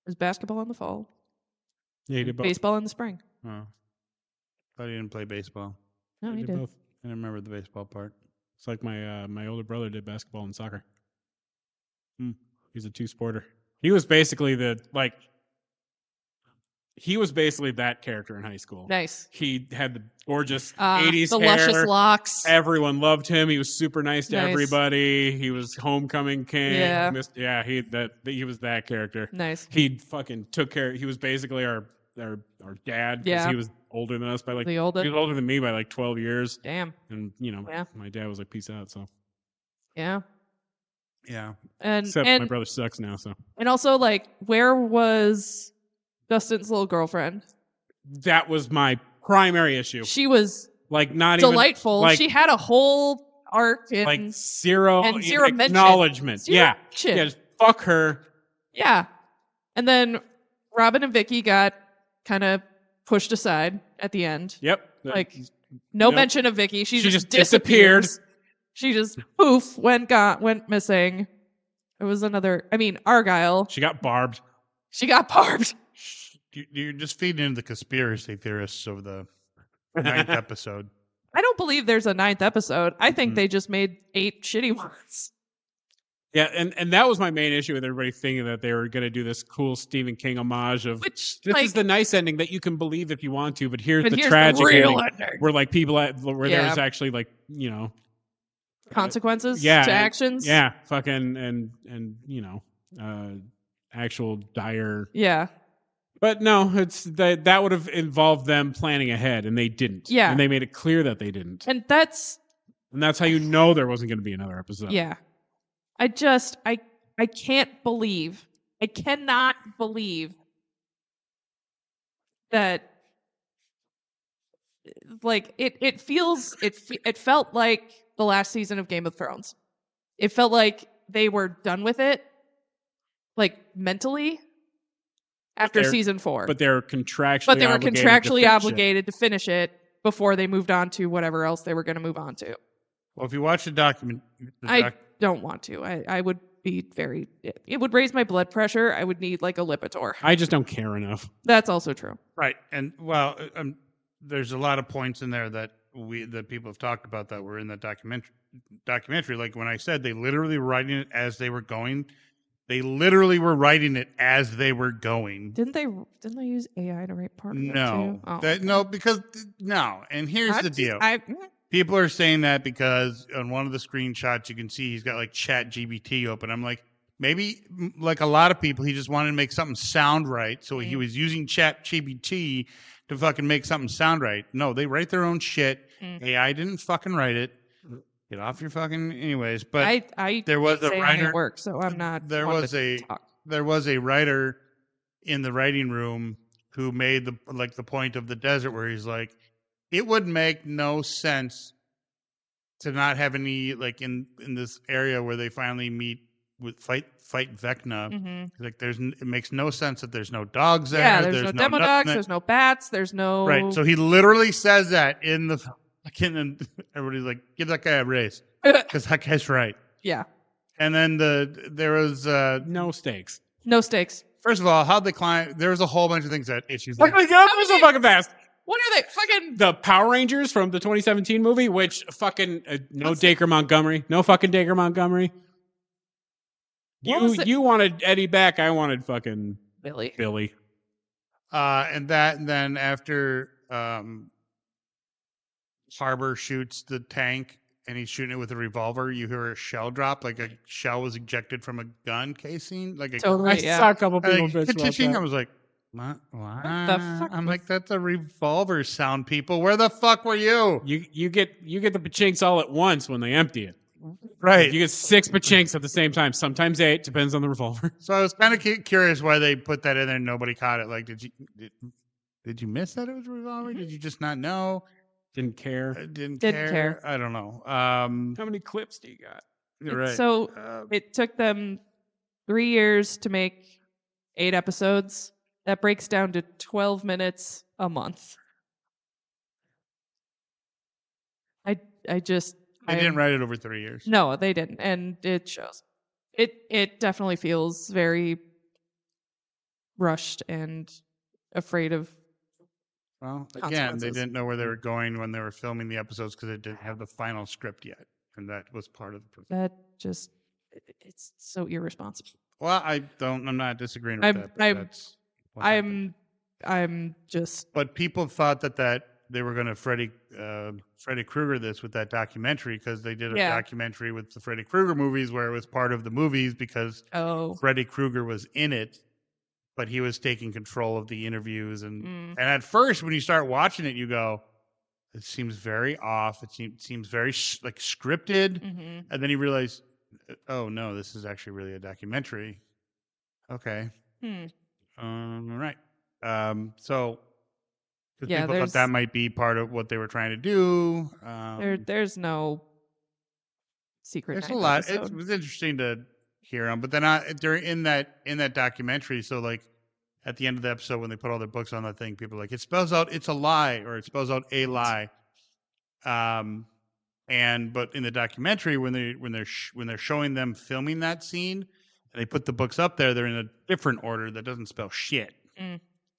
It was basketball in the fall. Yeah, he did both. Baseball in the spring. Oh. Thought he didn't play baseball. No, he did. both. I didn't remember the baseball part. It's like my older brother did basketball and soccer. He's a two-sporter. He was basically he was basically that character in high school. Nice. He had the gorgeous 80s the hair. luscious locks. Everyone loved him. He was super nice to everybody. He was homecoming king. Yeah. He was that character. Nice. He fucking took care. He was basically our dad because he was older than us by he was older than me by 12 years. Damn. And my dad was like, peace out. So yeah. Yeah. Except my brother sucks now. So and also where was Dustin's little girlfriend? That was my primary issue. She was not delightful. Even, she had a whole arc and zero Mention. acknowledgement. Zero mention. Yeah, just fuck her. Yeah. And then Robin and Vicky got kind of pushed aside at the end. Yep. No mention of Vicky. She just disappeared. She just poof went missing. It was Argyle. She got barbed. You're just feeding into the conspiracy theorists of the 9th episode. I don't believe there's a 9th episode. I think they just made 8 shitty ones. Yeah, and that was my main issue with everybody thinking that they were going to do this cool Stephen King homage of Which, this like, is the nice ending that you can believe if you want to, but here's the here's tragic real ending where like people where there's actually like consequences to actions. Yeah, fucking and actual dire. Yeah. But no, it's that would have involved them planning ahead, and they didn't. Yeah, and they made it clear that they didn't. And that's how you know there wasn't going to be another episode. Yeah. I can't believe, I cannot believe that, like, it felt like the last season of Game of Thrones. It felt like they were done with it, like, mentally, after season 4. But they were contractually obligated to finish it before they moved on to whatever else they were going to move on to. Well, if you watch the document... I don't want to. I would be very... It would raise my blood pressure. I would need, like, a Lipitor. I just don't care enough. That's also true. Right. And, well, there's a lot of points in there that people have talked about that were in that documentary. Like, when I said they literally were writing it as they were going... They literally were writing it as they were going. Didn't they use AI to write part of it No. too? No. And here's the deal. People are saying that because on one of the screenshots you can see he's got like Chat GBT open. I'm like, maybe like a lot of people, he just wanted to make something sound right. So he was using Chat GBT to fucking make something sound right. No, they write their own shit. AI didn't fucking write it. Get off your fucking anyways. But there was a writer at work, so I'm not. There was a writer in the writing room who made the point of the desert where he's like, it would make no sense to not have any like in this area where they finally meet with fight Vecna. Mm-hmm. Like it makes no sense that there's no dogs there. Yeah, there's no demodogs, there's no bats, there's no right. So he literally says that in the. And everybody's like, give that guy a raise because that guy's right. Yeah. And then there was no stakes. No stakes. First of all, how'd they climb? There was a whole bunch of things that issues. Fucking get up so fucking fast. What are they fucking? The Power Rangers from the 2017 movie, which fucking no Dacre Montgomery, no fucking Dacre Montgomery. You wanted Eddie back. I wanted fucking Billy. And then after. Harbor shoots the tank and he's shooting it with a revolver. You hear a shell drop, like a shell was ejected from a gun casing. Like totally, I saw a couple people bitch about that. I was like, what? The fuck? I'm like, that's a revolver sound, people. Where the fuck were you? You get the pachinks all at once when they empty it. Right. You get 6 pachinks at the same time. Sometimes 8, depends on the revolver. So I was kind of curious why they put that in there and nobody caught it. Like, did you miss that it was a revolver? Did you just not know? Didn't care. Didn't care. I don't know. How many clips do you got? You're right. So it took them 3 years to make 8 episodes. That breaks down to 12 minutes a month. They didn't write it over 3 years. No, they didn't, and it shows. It definitely feels very rushed and afraid of. Well, again, they didn't know where they were going when they were filming the episodes because they didn't have the final script yet, and that was part of the process. It's so irresponsible. Well, I'm not disagreeing with that. I'm just. But people thought that they were going to Freddy Krueger this with that documentary because they did a documentary with the Freddy Krueger movies where it was part of the movies because Freddy Krueger was in it. But he was taking control of the interviews. And at first, when you start watching it, you go, it seems very off. It seems very scripted. Mm-hmm. And then you realize, oh, no, this is actually really a documentary. Okay. Right. So people thought that might be part of what they were trying to do. There's no secret. There's a lot. It was interesting to hear them, but then in that documentary, so like at the end of the episode when they put all their books on that thing, people are like, it spells out it's a lie or it spells out a lie. But in the documentary when they're showing them filming that scene and they put the books up there, they're in a different order that doesn't spell shit.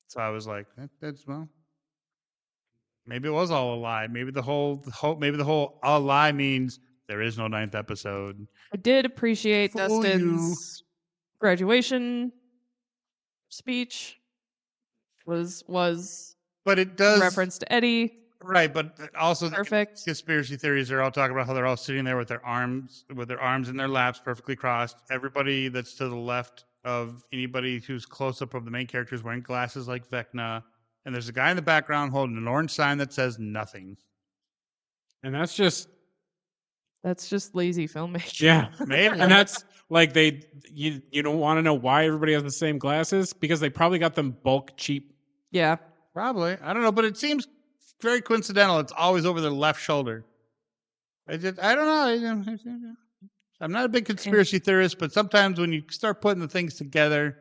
So I was like, that's well. Maybe it was all a lie. Maybe the whole a lie means there is no 9th episode. I did appreciate Fool Dustin's graduation speech. Was But it in does reference to Eddie. right. But also Perfect. the conspiracy theories are all talking about how they're all sitting there with their arms in their laps, perfectly crossed. Everybody that's to the left of anybody who's close up of the main characters wearing glasses like Vecna. And there's a guy in the background holding an orange sign that says nothing. And that's just lazy filmmaking. yeah. Maybe. And that's like you don't want to know why everybody has the same glasses because they probably got them bulk cheap. Yeah. Probably. I don't know, but it seems very coincidental. It's always over their left shoulder. I don't know. I'm not a big conspiracy theorist, but sometimes when you start putting the things together,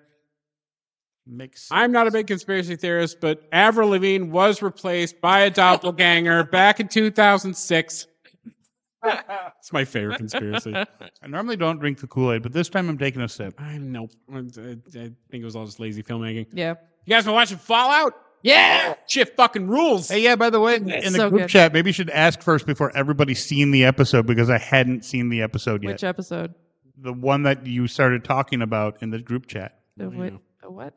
I'm not a big conspiracy theorist, but Avril Lavigne was replaced by a doppelganger back in 2006. It's my favorite conspiracy. I normally don't drink the Kool-Aid, but this time I'm taking a sip. I think it was all just lazy filmmaking. Yeah. You guys been watching Fallout? Yeah. Shit fucking rules. Hey, yeah, by the way, in the so group good. chat, maybe you should ask first before everybody's seen the episode because I hadn't seen the episode yet. Which episode? The one that you started talking about in the group chat. The what?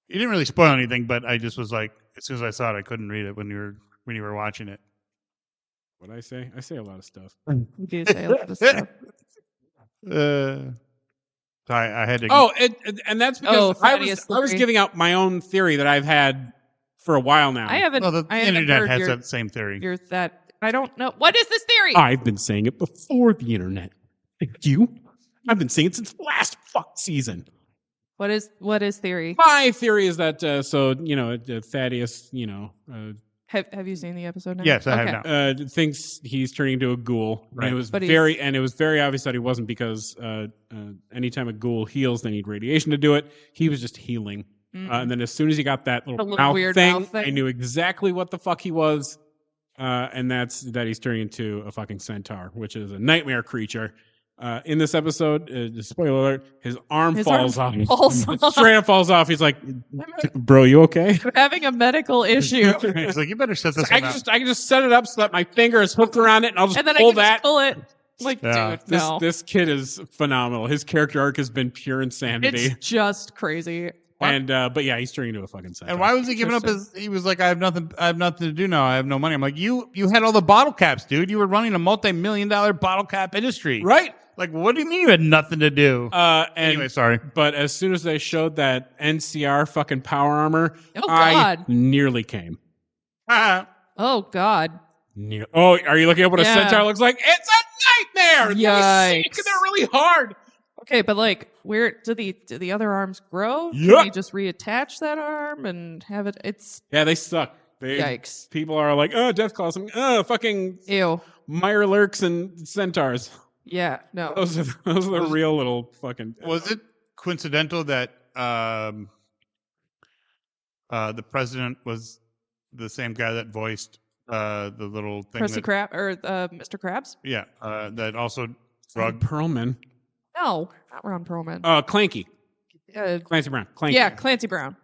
You didn't really spoil anything, but I just was like, as soon as I saw it, I couldn't read it when you were watching it. What I say? I say a lot of stuff. You do say a lot of stuff. So I had to. Oh, and that's because I Thaddeus was theory. giving out my own theory that I've had for a while now. I haven't. well, the I haven't internet heard has that same theory. I don't know. What is this theory? I've been saying it before the internet. Thank you. I've been saying it since last fuck season. What is theory? My theory is that Thaddeus, Have you seen the episode now? Yes, I have now. thinks he's turning into a ghoul. Right. And But it was very obvious that he wasn't because anytime a ghoul heals, they need radiation to do it. He was just healing. And then as soon as he got that little mouth weird thing, mouth thing. I knew exactly what the fuck he was. And that's that he's turning into a fucking centaur, which is a nightmare creature. In this episode, spoiler alert, his arm falls off. Straight up falls off. He's like, bro, you okay? I'm having a medical issue. It's like, you better set this I one up. can just set it up so that my finger is hooked around it and I'll just And then pull I can that. just pull it. Like, Yeah. dude, no. This kid is phenomenal. His character arc has been pure insanity. It's just crazy. And but yeah, he's turning into a fucking centaur. And why was he giving up he was like, I have nothing to do now. I have no money. I'm like, you had all the bottle caps, dude. You were running a multi-million-dollar bottle cap industry. Right? Like, what do you mean you had nothing to do? Anyway, sorry. But as soon as they showed that NCR fucking power armor, Oh, I God. nearly came. Oh, God. Oh, are you looking at what a Yeah. centaur looks like? It's a nightmare. They Yikes. sink there really hard. Okay, but like, where do the other arms grow? Yeah. Can you just reattach that arm and have it? It's Yeah, they suck. yikes. People are like, oh, Death Claws. Fucking Ew. Meyer Lurks and centaurs. Yeah. No. Those are the real little fucking. Was it coincidental that the president was the same guy that voiced the little thing? Krusty Krab or Mr. Krabs? Yeah, that also Rod Perlman. No, not Ron Perlman. Clanky. Clancy Brown. Clanky. Yeah, Clancy Brown.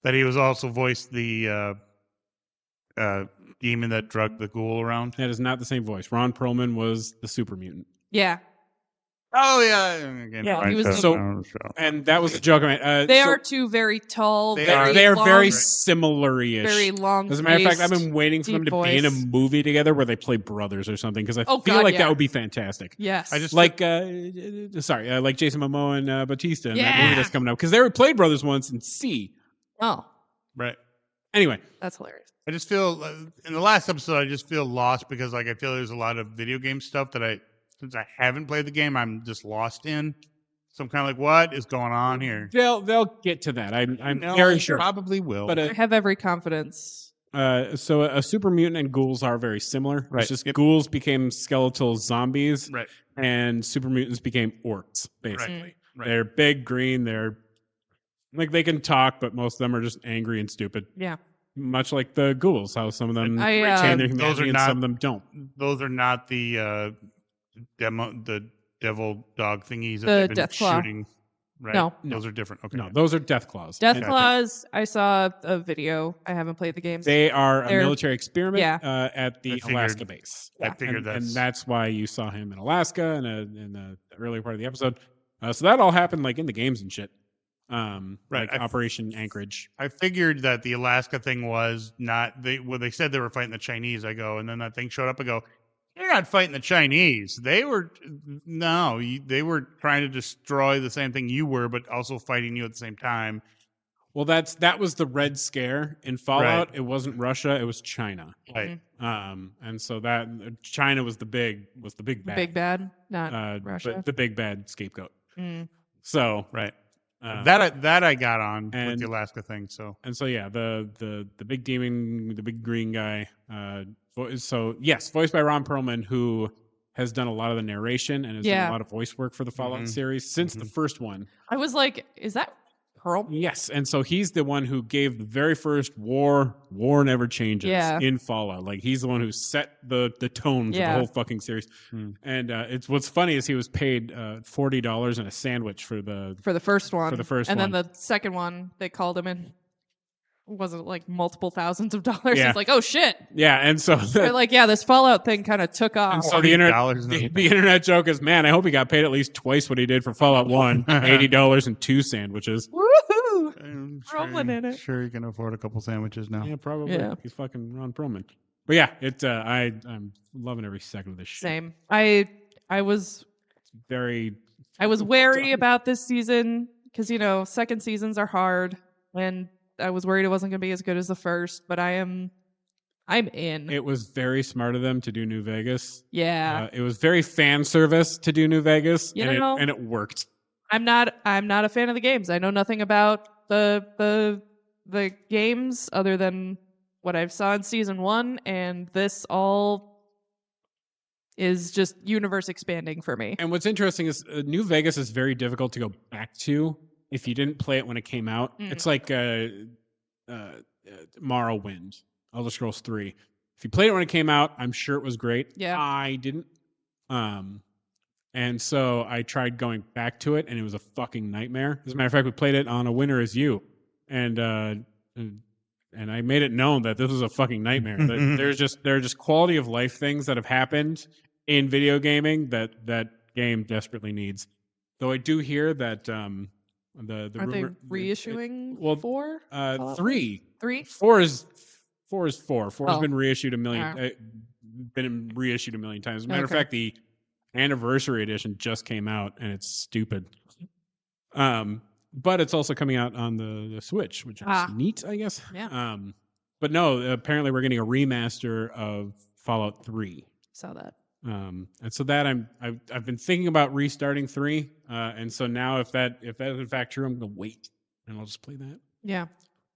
that he was also voiced the demon that drugged the ghoul around. That is not the same voice. Ron Perlman was the super mutant. Yeah. Oh yeah, again, Yeah, he was and that was a joke. They are two very tall, They They are long, very similar-ish. very long. As a matter of fact, I've been waiting for them deep to be in a voice. movie together where they play brothers or something because I Oh, feel God, like yeah. that would be fantastic. Yes. I just Like, like Jason Momoa and Batista in that Yeah. movie that's coming out because they were played brothers once in C. Oh, right. Anyway, that's hilarious. I just feel in the last episode I just feel lost because like I feel there's a lot of video game stuff that since I haven't played the game I'm just lost in. So I'm kind of like, what is going on here? they'll get to that. I'm No, very sure. Probably will. But I have every confidence. so a super mutant and ghouls are very similar. Right. It's just ghouls became skeletal zombies, right. and super mutants became orcs. Basically, Right. Right. they're big, green. They're like they can talk, but most of them are just angry and stupid. Yeah. Much like the ghouls, how some of them I, retain their those humanity are and not- some of them don't. Those are not the devil dog thingies that The they've been Deathclaw. shooting right? No. Those are different. Okay. No, those are Death Claws. Death And Claws, I saw a video. I haven't played the games. They are a They're- military experiment yeah. at the I figured- Alaska base. I figured and that's why you saw him in Alaska in the early part of the episode. So that all happened like in the games and shit. Right. Like Operation Anchorage. I figured that the Alaska thing was not they said they were fighting the Chinese. I go, and then that thing showed up. I go, you're not fighting the Chinese. They were they were trying to destroy the same thing you were, but also fighting you at the same time. Well, that was the Red Scare in Fallout. Right. It wasn't Russia. It was China. Right. And so that China was the big bad. Big bad, not Russia. But the big bad scapegoat. Mm. So Right. That I got on with and- the Alaska thing. So yeah, the big demon, the big green guy. So yes, voiced by Ron Perlman, who has done a lot of the narration and has done a lot of voice work for the Fallout series since the first one. I was like, is that Pearl? Yes, and so he's the one who gave the very first War Never Changes in Fallout. Like he's the one who set the tone for the whole fucking series. And it's what's funny is he was paid $40 and a sandwich for the first one. For the first and one. then the second one, they called him in. Wasn't like multiple thousands of dollars. Yeah. He's like, oh shit. Yeah, and so They're like, yeah, this Fallout thing kind of took off. and so the internet joke is, man, I hope he got paid at least twice what he did for Fallout 1, $80 and 2 sandwiches. Woohoo! I'm Rolling in it. Sure, you can afford a couple sandwiches now. Yeah, probably. Yeah. He's fucking Ron Perlman. But yeah, I'm loving every second of this shit. Same. I was Very wary about this season because second seasons are hard, and I was worried it wasn't going to be as good as the first. But I'm in. It was very smart of them to do New Vegas. Yeah. It was very fan service to do New Vegas, and it worked. I'm not a fan of the games. I know nothing about the games other than what I saw in season 1, and this all is just universe expanding for me. And what's interesting is New Vegas is very difficult to go back to if you didn't play it when it came out. It's like Morrowind, Elder Scrolls 3. If you played it when it came out, I'm sure it was great. Yeah. I didn't. And so I tried going back to it, and it was a fucking nightmare. As a matter of fact, we played it on A Winner Is You, and I made it known that this was a fucking nightmare. That there are just quality of life things that have happened in video gaming that game desperately needs. Though I do hear that the Are rumor, they reissuing 4? 3. 3? 4 is 4. 4 has been reissued a million. Alright. Been reissued a million times. As a matter of Okay. fact, the anniversary edition just came out, and it's stupid. But it's also coming out on the Switch, which is neat, I guess. Yeah. But no, apparently we're getting a remaster of Fallout 3. Saw that. And so that I've been thinking about restarting 3. And so now if that is in fact true, I'm gonna wait and I'll just play that Yeah.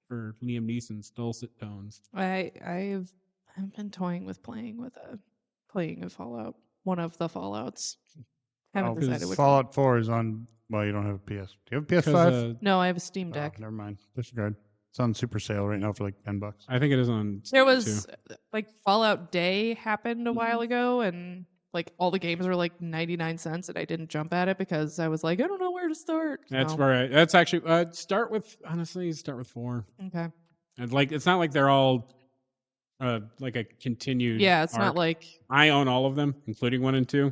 for Liam Neeson's dulcet tones. I've been toying with playing a Fallout. One of the Fallouts. Haven't decided which Fallout 4 is on. Well, you don't have a PS. Do you have a PS5? 'Cause, No, I have a Steam Deck. Oh, never mind. Disregard. It's on super sale right now for like $10. I think it is on. There Steam, was too. like Fallout Day happened a while ago, and like all the games were like 99 cents, and I didn't jump at it because I was like, I don't know where to start. That's So, where that's actually start with 4. okay. And like it's not like they're all like a continued. Yeah, it's arc. not like I own all of them, including 1 and 2.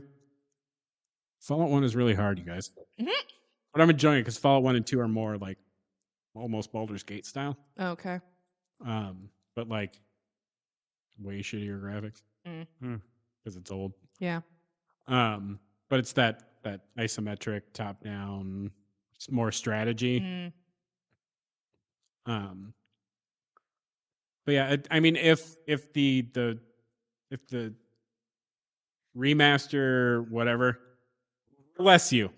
Fallout 1 is really hard, you guys. Mhm. But I'm enjoying it because Fallout 1 and 2 are more like almost Baldur's Gate style. okay. But like way shittier graphics because it's old. Yeah. But it's that isometric top down, more strategy. Mm. But yeah, I mean, if the remaster whatever, bless you,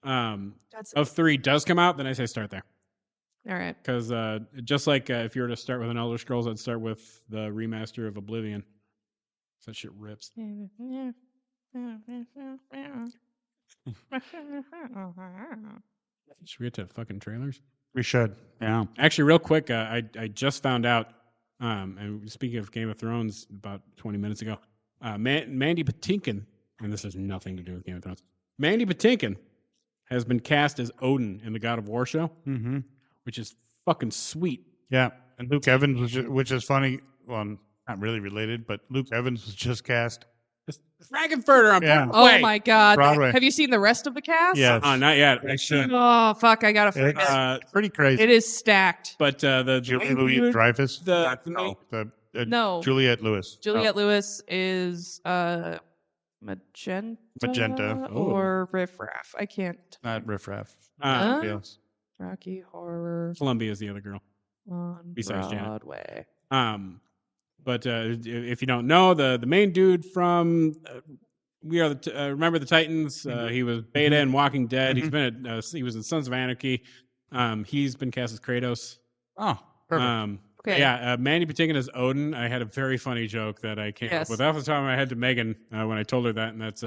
That's of 3 does come out, then I say start there. all right. Because just like if you were to start with an Elder Scrolls, I'd start with the remaster of Oblivion. That shit rips. Should we get to fucking trailers? We should. Yeah. Actually, real quick, I just found out, and speaking of Game of Thrones, about 20 minutes ago, Mandy Patinkin, and this has nothing to do with Game of Thrones. Mandy Patinkin has been cast as Odin in the God of War show, Mm-hmm. which is fucking sweet. Yeah, and Luke Evans, which is funny. Well, not really related, but Luke Evans was just cast. Frankenfurter on Yeah. Broadway. Oh my god! Broadway. Have you seen the rest of the cast? Yes. Not yet. I should. Oh fuck! I gotta find it. It's pretty crazy. It is stacked. But the Julie main Louis dude- Dreyfus. the No. Juliette Lewis. Juliette Lewis is Magenta or Riff Raff. I can't. Not Riff Raff. Huh? Somebody else. Rocky Horror Columbia is the other girl. on Besides Janet. Broadway. But if you don't know, the main dude from We Are the Remember the Titans, he was Beta in Walking Dead. He's been he was in Sons of Anarchy. He's been cast as Kratos. Oh, perfect. Okay. Yeah, Mandy Patinkin as Odin. I had a very funny joke that I came up with off the top of my head to Megan when I told her that, and that's,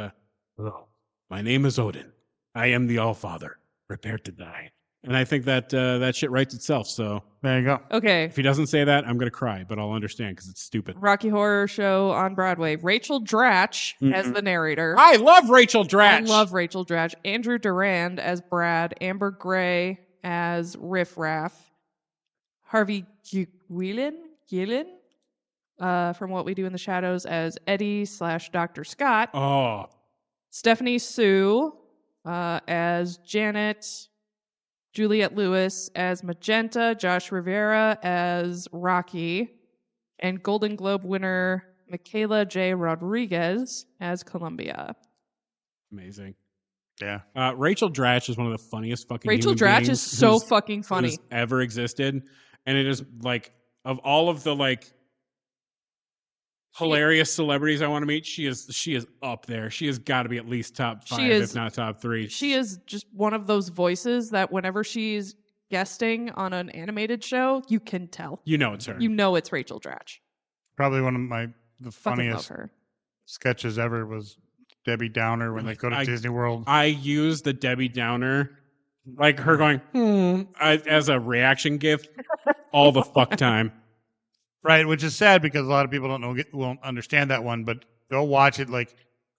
my name is Odin. I am the All-Father, prepared to die. And I think that that shit writes itself, so There you go. Okay. if he doesn't say that, I'm going to cry, but I'll understand because it's stupid. Rocky Horror Show on Broadway. Rachel Dratch as the narrator. I love Rachel Dratch. I love Rachel Dratch. Andrew Durand as Brad. Amber Gray as Riff Raff. Harvey Guillen from What We Do in the Shadows as Eddie / Dr. Scott. Oh, Stephanie Sue as Janet. Juliette Lewis as Magenta. Josh Rivera as Rocky. And Golden Globe winner Michaela J. Rodriguez as Columbia. amazing. Yeah. Rachel Dratch is one of the funniest fucking Rachel human Dratch beings is so who's- fucking funny. who's ever existed. And it is like, of all of the like hilarious celebrities I want to meet, she is up there. She has got to be at least top 5, if not top 3. She is just one of those voices that whenever she's guesting on an animated show, you can tell. You know it's her. You know it's Rachel Dratch. Probably one of the Fucking love funniest her. sketches ever was Debbie Downer when they go to Disney World. I use the Debbie Downer, like her going, as a reaction gif all the fuck time. Right, which is sad because a lot of people won't understand that one, but go watch it. Like,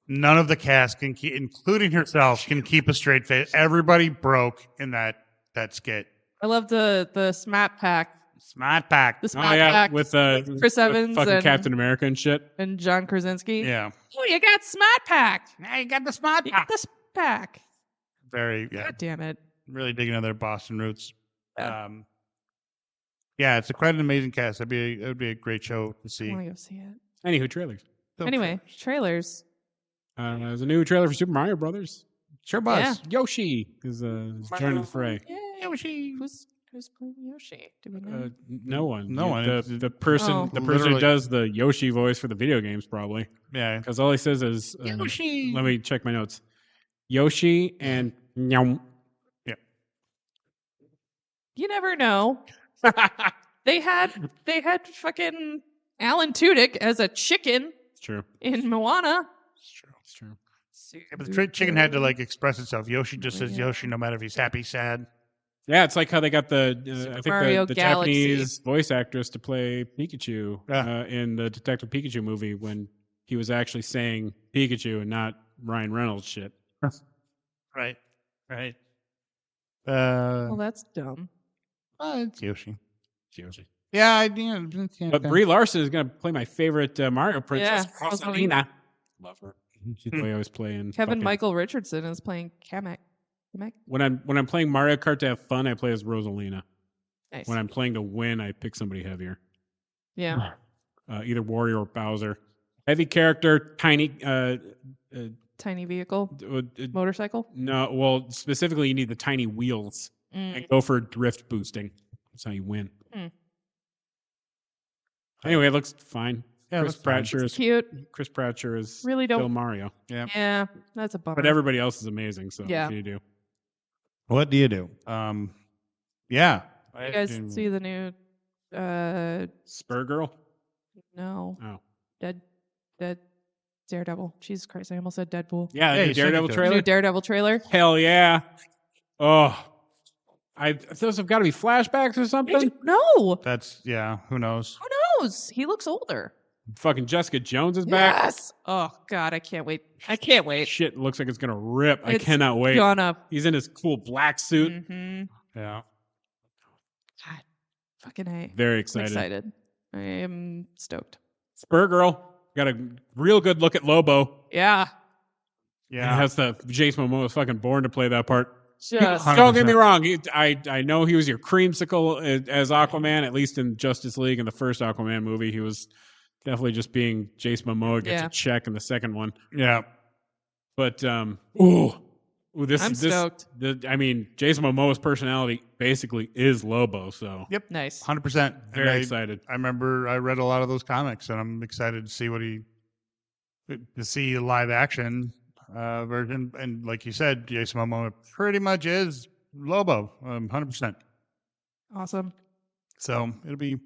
none of the cast can keep, including herself, can keep a straight face. Everybody broke in that skit. I love the Smat Pack. Smart pack. The Smat Pack with Chris Evans fucking and Captain America and shit. and John Krasinski. Yeah. Oh, you got Smat Pack. Now you got the smart You got pack. the Smat Pack. Very, yeah. God damn it. Really digging into their Boston roots. Yeah. Yeah, it's quite an amazing cast. It would be a great show to I see. want to go see it. Anywho, trailers. Anyway, trailers. There's a new trailer for Super Mario Brothers. Sure, Buzz. Yeah. Yoshi is joining the fray. Yay. Yoshi. Who's playing Yoshi? Do we know? No one. No one. The person Oh. who Literally- does the Yoshi voice for the video games probably. Yeah. Because all he says is Yoshi. Let me check my notes. Yoshi and Nyam. You never know. They had fucking Alan Tudyk as a chicken It's true. in Moana. It's true. It's true. Yeah, but the chicken had to like express itself. Yoshi just says Yoshi no matter if he's happy, sad. Yeah, it's like how they got the I think Mario the Galaxy. Japanese voice actress to play Pikachu Yeah. in the Detective Pikachu movie when he was actually saying Pikachu and not Ryan Reynolds shit. Right. Right. Well, that's dumb. It's Yoshi. Yoshi. Yeah, But Brie Larson is going to play my favorite Mario princess, Yeah, Rosalina. Love her. She's the way I was playing. Kevin fucking- Michael Richardson is playing Kamek. When I'm playing Mario Kart to have fun, I play as Rosalina. Nice. When I'm playing to win, I pick somebody heavier. Yeah. Either Wario or Bowser. Heavy character, tiny. Tiny vehicle. Uh, Motorcycle. No, well, specifically, you need the tiny wheels and go for drift boosting. That's how you win. Anyway, it looks fine. Yeah, Chris Pratt sure is Cute. Chris Pratt sure is Really don't- still Mario, Yeah, that's a bummer. but everybody else is amazing. So Yeah. what do you do? What do you do? Yeah. You guys see the new Spur Girl? no. Oh, Dead Daredevil. Jesus Christ, I almost said Deadpool. yeah, Yeah, the you Daredevil sent it to us. The new trailer. Daredevil trailer. Hell yeah! Oh, those have got to be flashbacks or something. No. That's, yeah, who knows? Who knows? He looks older. Fucking Jessica Jones is back. Yes. Oh God, I can't wait. I can't wait. Shit looks like it's gonna rip. I It's cannot wait. Gonna. He's in his cool black suit. Mm-hmm. Yeah. God, fucking A. Very I'm excited. excited. I am stoked. Supergirl got a real good look at Lobo. Yeah. Yeah. And that's the Jason Momoa was fucking born to play that part. Just. Don't get me wrong. I know he was your creamsicle as Aquaman, at least in Justice League in the first Aquaman movie. He was definitely just being Jason Momoa gets a check in the second one. Yeah. But I'm stoked. I mean, Jason Momoa's personality basically is Lobo. So Yep. Nice. 100%. Very excited. I remember I read a lot of those comics, and I'm excited to see to see a live action version. And like you said, Jason Momoa pretty much is Lobo, 100%. Awesome. So it'll be.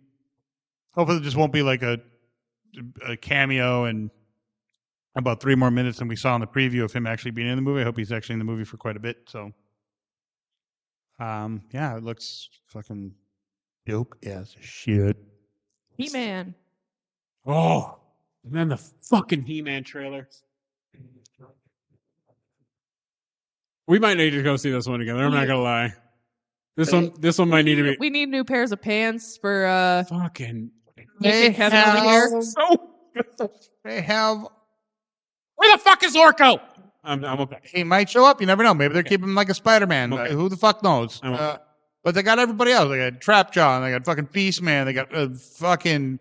Hopefully, it just won't be like a cameo and about 3 more minutes than we saw in the preview of him actually being in the movie. I hope he's actually in the movie for quite a bit. So, yeah, it looks fucking dope as shit. He-Man. Oh, and then the fucking He-Man trailer. We might need to go see this one together. I'm not gonna lie. This one might need to be. We need new pairs of pants for fucking. They Kevin over here. They have. Where the fuck is Orko? I'm okay. He might show up. You never know. Maybe they're keeping him like a Spider-Man. Okay. Who the fuck knows? Okay. But they got everybody else. They got Trapjaw, and they got fucking Beastman. They got fucking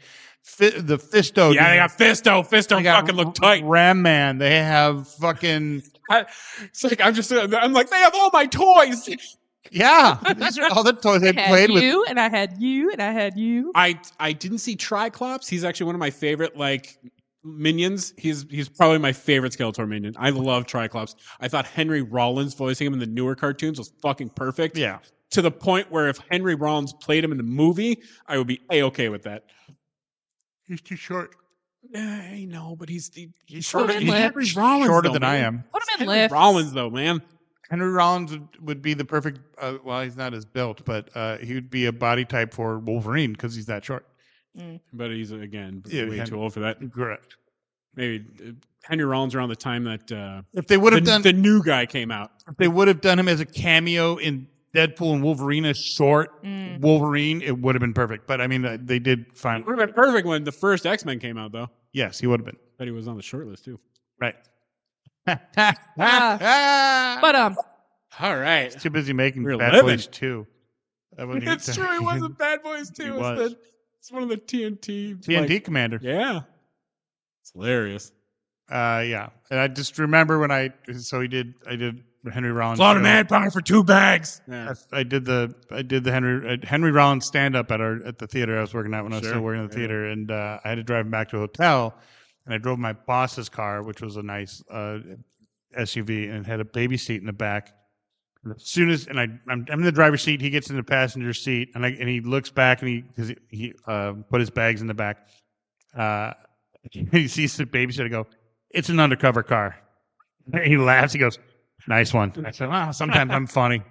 the Fisto. Yeah, they got Fisto. Fisto fucking look tight. Ram Man. They have fucking. It's like I'm like they have all my toys. Yeah, these are all the toys they played with. You and I had you and I had you. I didn't see Triclops. He's actually one of my favorite minions. He's probably my favorite Skeletor minion. I love Triclops. I thought Henry Rollins voicing him in the newer cartoons was fucking perfect. Yeah. To the point where if Henry Rollins played him in the movie, I would be A-okay with that. He's too short. I know, but he's shorter. He's Henry Rollins, shorter though, than man. I am. Put him in Henry lifts. Rollins, though, man. Henry Rollins would be the perfect. Well, he's not as built, but he would be a body type for Wolverine because he's that short. But he's again way Henry- too old for that. Correct. Maybe Henry Rollins around the time that If they would have done, the new guy came out. if they would have done him as a cameo in Deadpool and Wolverine as short Wolverine, it would have been perfect. But I mean, they did find. It would have been perfect when the first X-Men came out, though. Yes, he would have been. But he was on the short list too. Right. But All right. Too busy making We're Bad living. Boys 2. It's true. He wasn't Bad Boys too. He was. It's one of the TNT. TNT commander. Yeah. It's hilarious. Yeah. And I just remember I did Henry Rollins. A lot of manpower for 2 bags. Yeah. I did the Henry Rollins stand up at the theater I was working at when I was still working at the theater, and I had to drive him back to a hotel, and I drove my boss's car, which was a nice SUV, and it had a baby seat in the back. And as soon as I'm in the driver's seat, he gets in the passenger seat, and he looks back, and he put his bags in the back. He sees the baby seat. I go, "It's an undercover car." And he laughs. He goes, "Nice one." I said, "Well, sometimes I'm funny."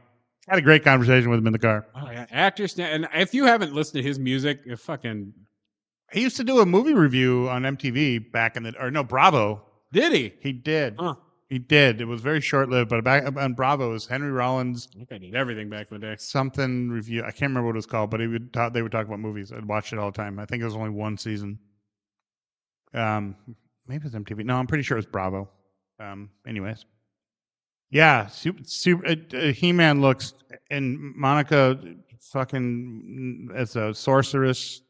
Had a great conversation with him in the car. Oh yeah, actors. And if you haven't listened to his music, He used to do a movie review on MTV back in Bravo. Did he? He did. Huh. He did. It was very short-lived, but back on Bravo it was Henry Rollins. I think I did everything back in the day. Something review. I can't remember what it was called, but they would talk about movies. I'd watch it all the time. I think it was only one season. Maybe it was MTV. No, I'm pretty sure it was Bravo. Anyways. Yeah, He-Man looks, and Monica fucking as a sorceress.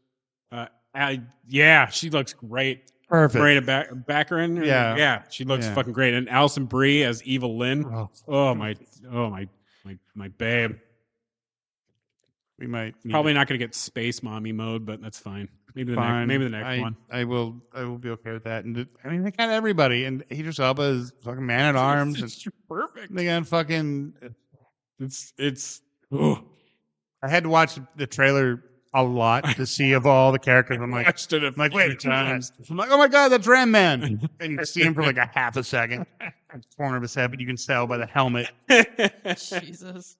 Yeah, she looks great. Perfect. Great Baccarin. Yeah, she looks fucking great. And Alison Brie as Evil Lynn. Oh my babe. We might probably not going to get space mommy mode, but that's fine. Maybe the next one. I will be okay with that. And I mean, they got everybody, and Idris Elba is fucking Man at Arms. It's perfect. They got fucking. It's. I had to watch the trailer a lot to see of all the characters. I'm like, Watched it wait, times. I'm like, oh my god, that's Ram Man, and you see him for like a half a second, corner of his head, but you can tell by the helmet. Jesus.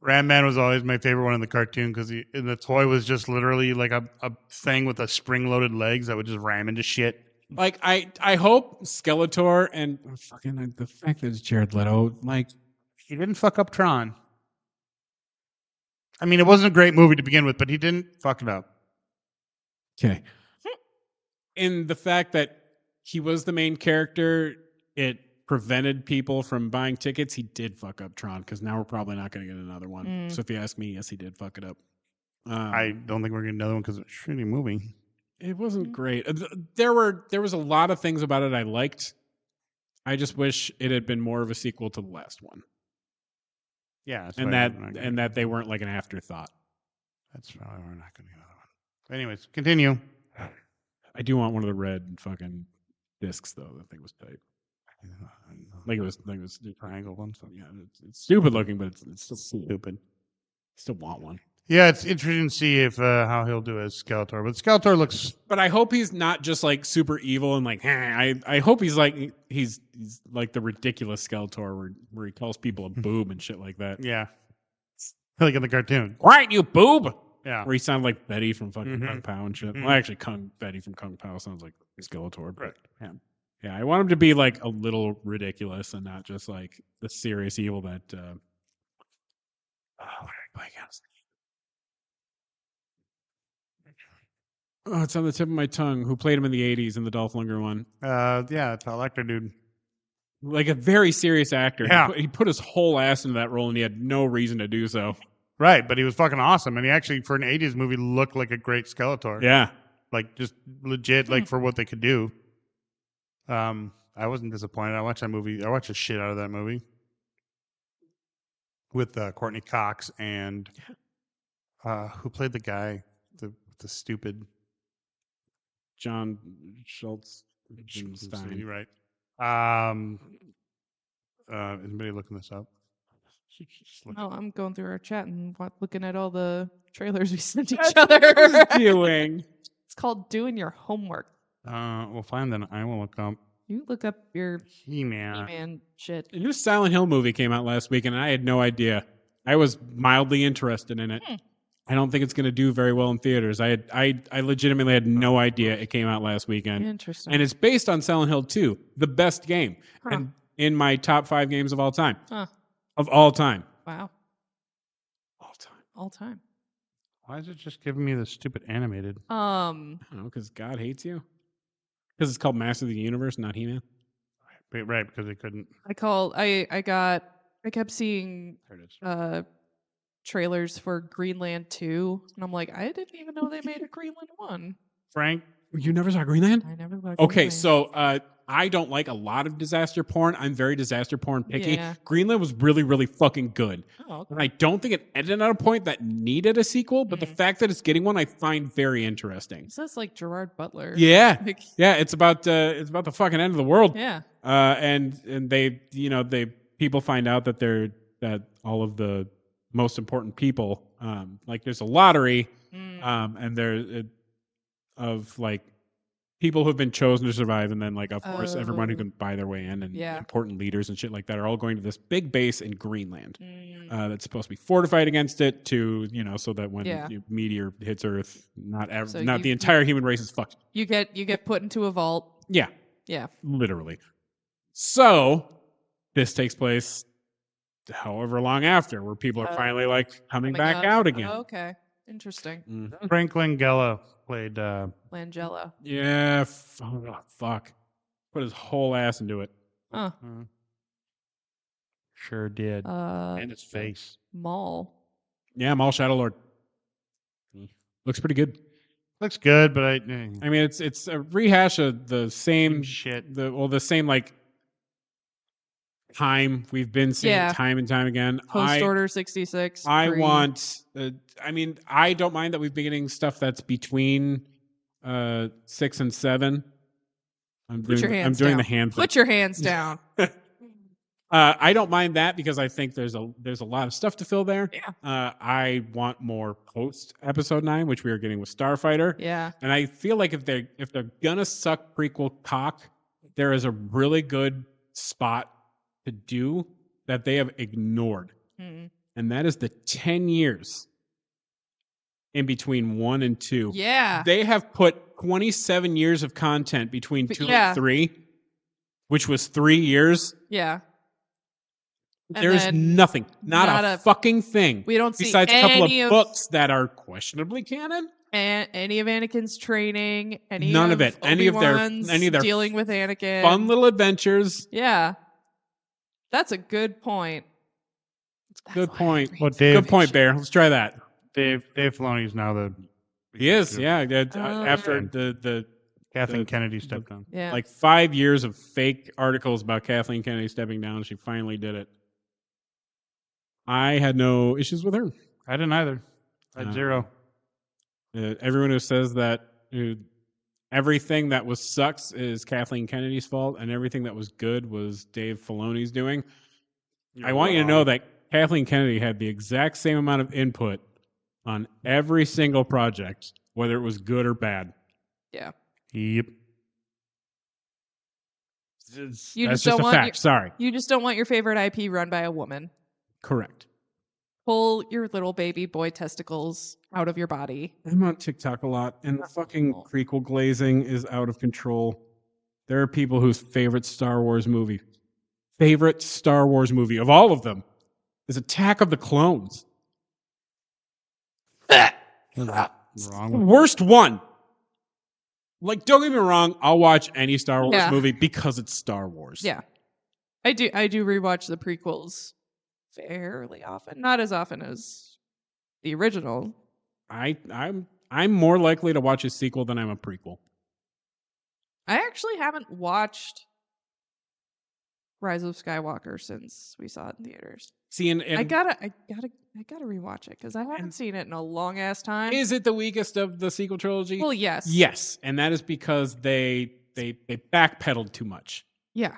Ram Man was always my favorite one in the cartoon because the toy was just literally like a thing with a spring-loaded legs that would just ram into shit. Like I hope Skeletor and fucking the fact that it's Jared Leto, like He didn't fuck up Tron. I mean, it wasn't a great movie to begin with, but he didn't fuck it up. okay. In the fact that he was the main character, it prevented people from buying tickets. He did fuck up Tron because now we're probably not going to get another one. So if you ask me, yes, he did fuck it up. I don't think we're getting another one because it's a shitty movie. It wasn't great. There was a lot of things about it I liked. I just wish it had been more of a sequel to the last one. Yeah, that's and why that they weren't like an afterthought. That's probably why we're not going to get another one. But anyways, continue. I do want one of the red fucking discs though. That thing was tight. Like it was Triangle one. So. Yeah, it's stupid looking, but it's still stupid. Still want one. Yeah, it's interesting to see if how he'll do as Skeletor. But Skeletor looks. But I hope he's not just like super evil and like. I hope he's like he's like the ridiculous Skeletor where he calls people a boob and shit like that. Yeah, like in the cartoon. Right, you boob. Yeah, where he sounded like Betty from fucking Kung Pao and shit. Well, actually, Betty from Kung Pao sounds like Skeletor. But right. Yeah, I want him to be like a little ridiculous and not just like the serious evil that. Oh, it's on the tip of my tongue. Who played him in the '80s in the Dolph Lundgren one? Yeah, tall actor dude. Like a very serious actor. Yeah. He put his whole ass into that role, and he had no reason to do so. Right, but he was fucking awesome, and he actually, for an '80s movie, looked like a great Skeletor. Yeah, like just legit, like for what they could do. I wasn't disappointed. I watched that movie. I watched the shit out of that movie with Courtney Cox and who played the guy, the stupid John Schultz. Stein. Right. Anybody looking this up? No, I'm going through our chat and looking at all the trailers we sent each other. Doing. It's called Doing Your Homework. Well, fine then. I will look up. You look up your He-Man shit. A new Silent Hill movie came out last week, and I had no idea. I was mildly interested in it. I don't think it's going to do very well in theaters. I legitimately had no idea it came out last weekend. Interesting. And it's based on Silent Hill 2, the best game, and in my top 5 games of all time. Of all time. Wow. All time. All time. Why is it just giving me the stupid animated? I don't know, because God hates you. Because it's called Master of the Universe, not He-Man. Right, because they couldn't. I kept seeing trailers for Greenland 2, and I'm like, I didn't even know they made a Greenland 1. Frank, you never saw Greenland? I never saw Okay, Greenland. so I don't like a lot of disaster porn. I'm very disaster porn picky. Yeah. Greenland was really, really fucking good. Oh, okay. And I don't think it ended at a point that needed a sequel, but the fact that it's getting one, I find very interesting. So that's like Gerard Butler. Yeah, Like, yeah. It's about the fucking end of the world. yeah. And they people find out that all of the most important people, like there's a lottery, and there of like people who've been chosen to survive, and then like of course everyone who can buy their way in, and important leaders and shit like that are all going to this big base in Greenland that's supposed to be fortified against it to so that when the meteor hits Earth, not the entire human race is fucked. You get put into a vault. Yeah, Yeah. literally. So this takes place however long after, where people are finally like coming back out again. Oh, okay. Interesting. Frank Langella played. Langella. Yeah, fuck. Put his whole ass into it. Huh. Sure did. And his face. Maul. Yeah, Maul Shadowlord. Looks pretty good. Looks good, but I mean, it's a rehash of the same shit. The same like time we've been seeing time and time again. Post Order 66. I want. I mean, I don't mind that we've been getting stuff that's between 6 and 7. I'm doing the hand thing. Put your hands down. I don't mind that because I think there's a lot of stuff to fill there. Yeah. I want more post episode 9, which we are getting with Starfighter. Yeah. And I feel like if they're gonna suck prequel cock, there is a really good spot to do that they have ignored. And and that is the 10 years in between 1 and 2. Yeah. They have put 27 years of content between 2 and 3, which was 3 years. Yeah. There's nothing. Not a fucking thing. We don't see besides a couple any of books that are questionably canon. And any of Anakin's training, None of it. Any of their dealing with Anakin. Fun little adventures. Yeah. That's a good point. Good point. Well, Dave, good point, Bear. Let's try that. Dave Filoni's now the... He is, yeah. After the Kathleen Kennedy stepped down. Yeah. Like 5 years of fake articles about Kathleen Kennedy stepping down. She finally did it. I had no issues with her. I didn't either. I had zero. Everyone who says that everything that was sucks is Kathleen Kennedy's fault and everything that was good was Dave Filoni's doing. I want you to know that Kathleen Kennedy had the exact same amount of input on every single project, whether it was good or bad. Yeah. Yep. That's just a fact. Sorry. You just don't want your favorite IP run by a woman. Correct. Pull your little baby boy testicles out of your body. I'm on TikTok a lot, and the fucking prequel glazing is out of control. There are people whose favorite Star Wars movie of all of them is Attack of the Clones. Wrong. Worst one. Like, don't get me wrong, I'll watch any Star Wars movie because it's Star Wars. Yeah. I do rewatch the prequels fairly often. Not as often as the original. I'm more likely to watch a sequel than I'm a prequel. I actually haven't watched Rise of Skywalker since we saw it in theaters. See, and I gotta rewatch it because I haven't seen it in a long ass time. Is it the weakest of the sequel trilogy? Well, yes. Yes, and that is because they backpedaled too much. Yeah.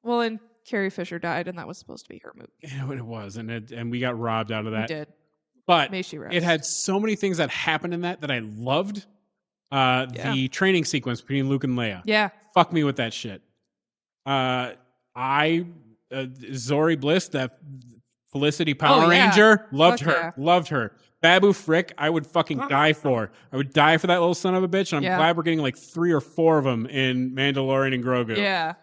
Well, and Carrie Fisher died, and that was supposed to be her movie. Yeah, it was, and we got robbed out of that. We did. But May she rest. it had so many things that happened in that I loved. The training sequence between Luke and Leia. Yeah. Fuck me with that shit. Zori Bliss, that Felicity Power Ranger, loved her. Yeah. Loved her. Babu Frick, I would fucking die for. I would die for that little son of a bitch, and I'm glad we're getting like 3 or 4 of them in Mandalorian and Grogu. Yeah.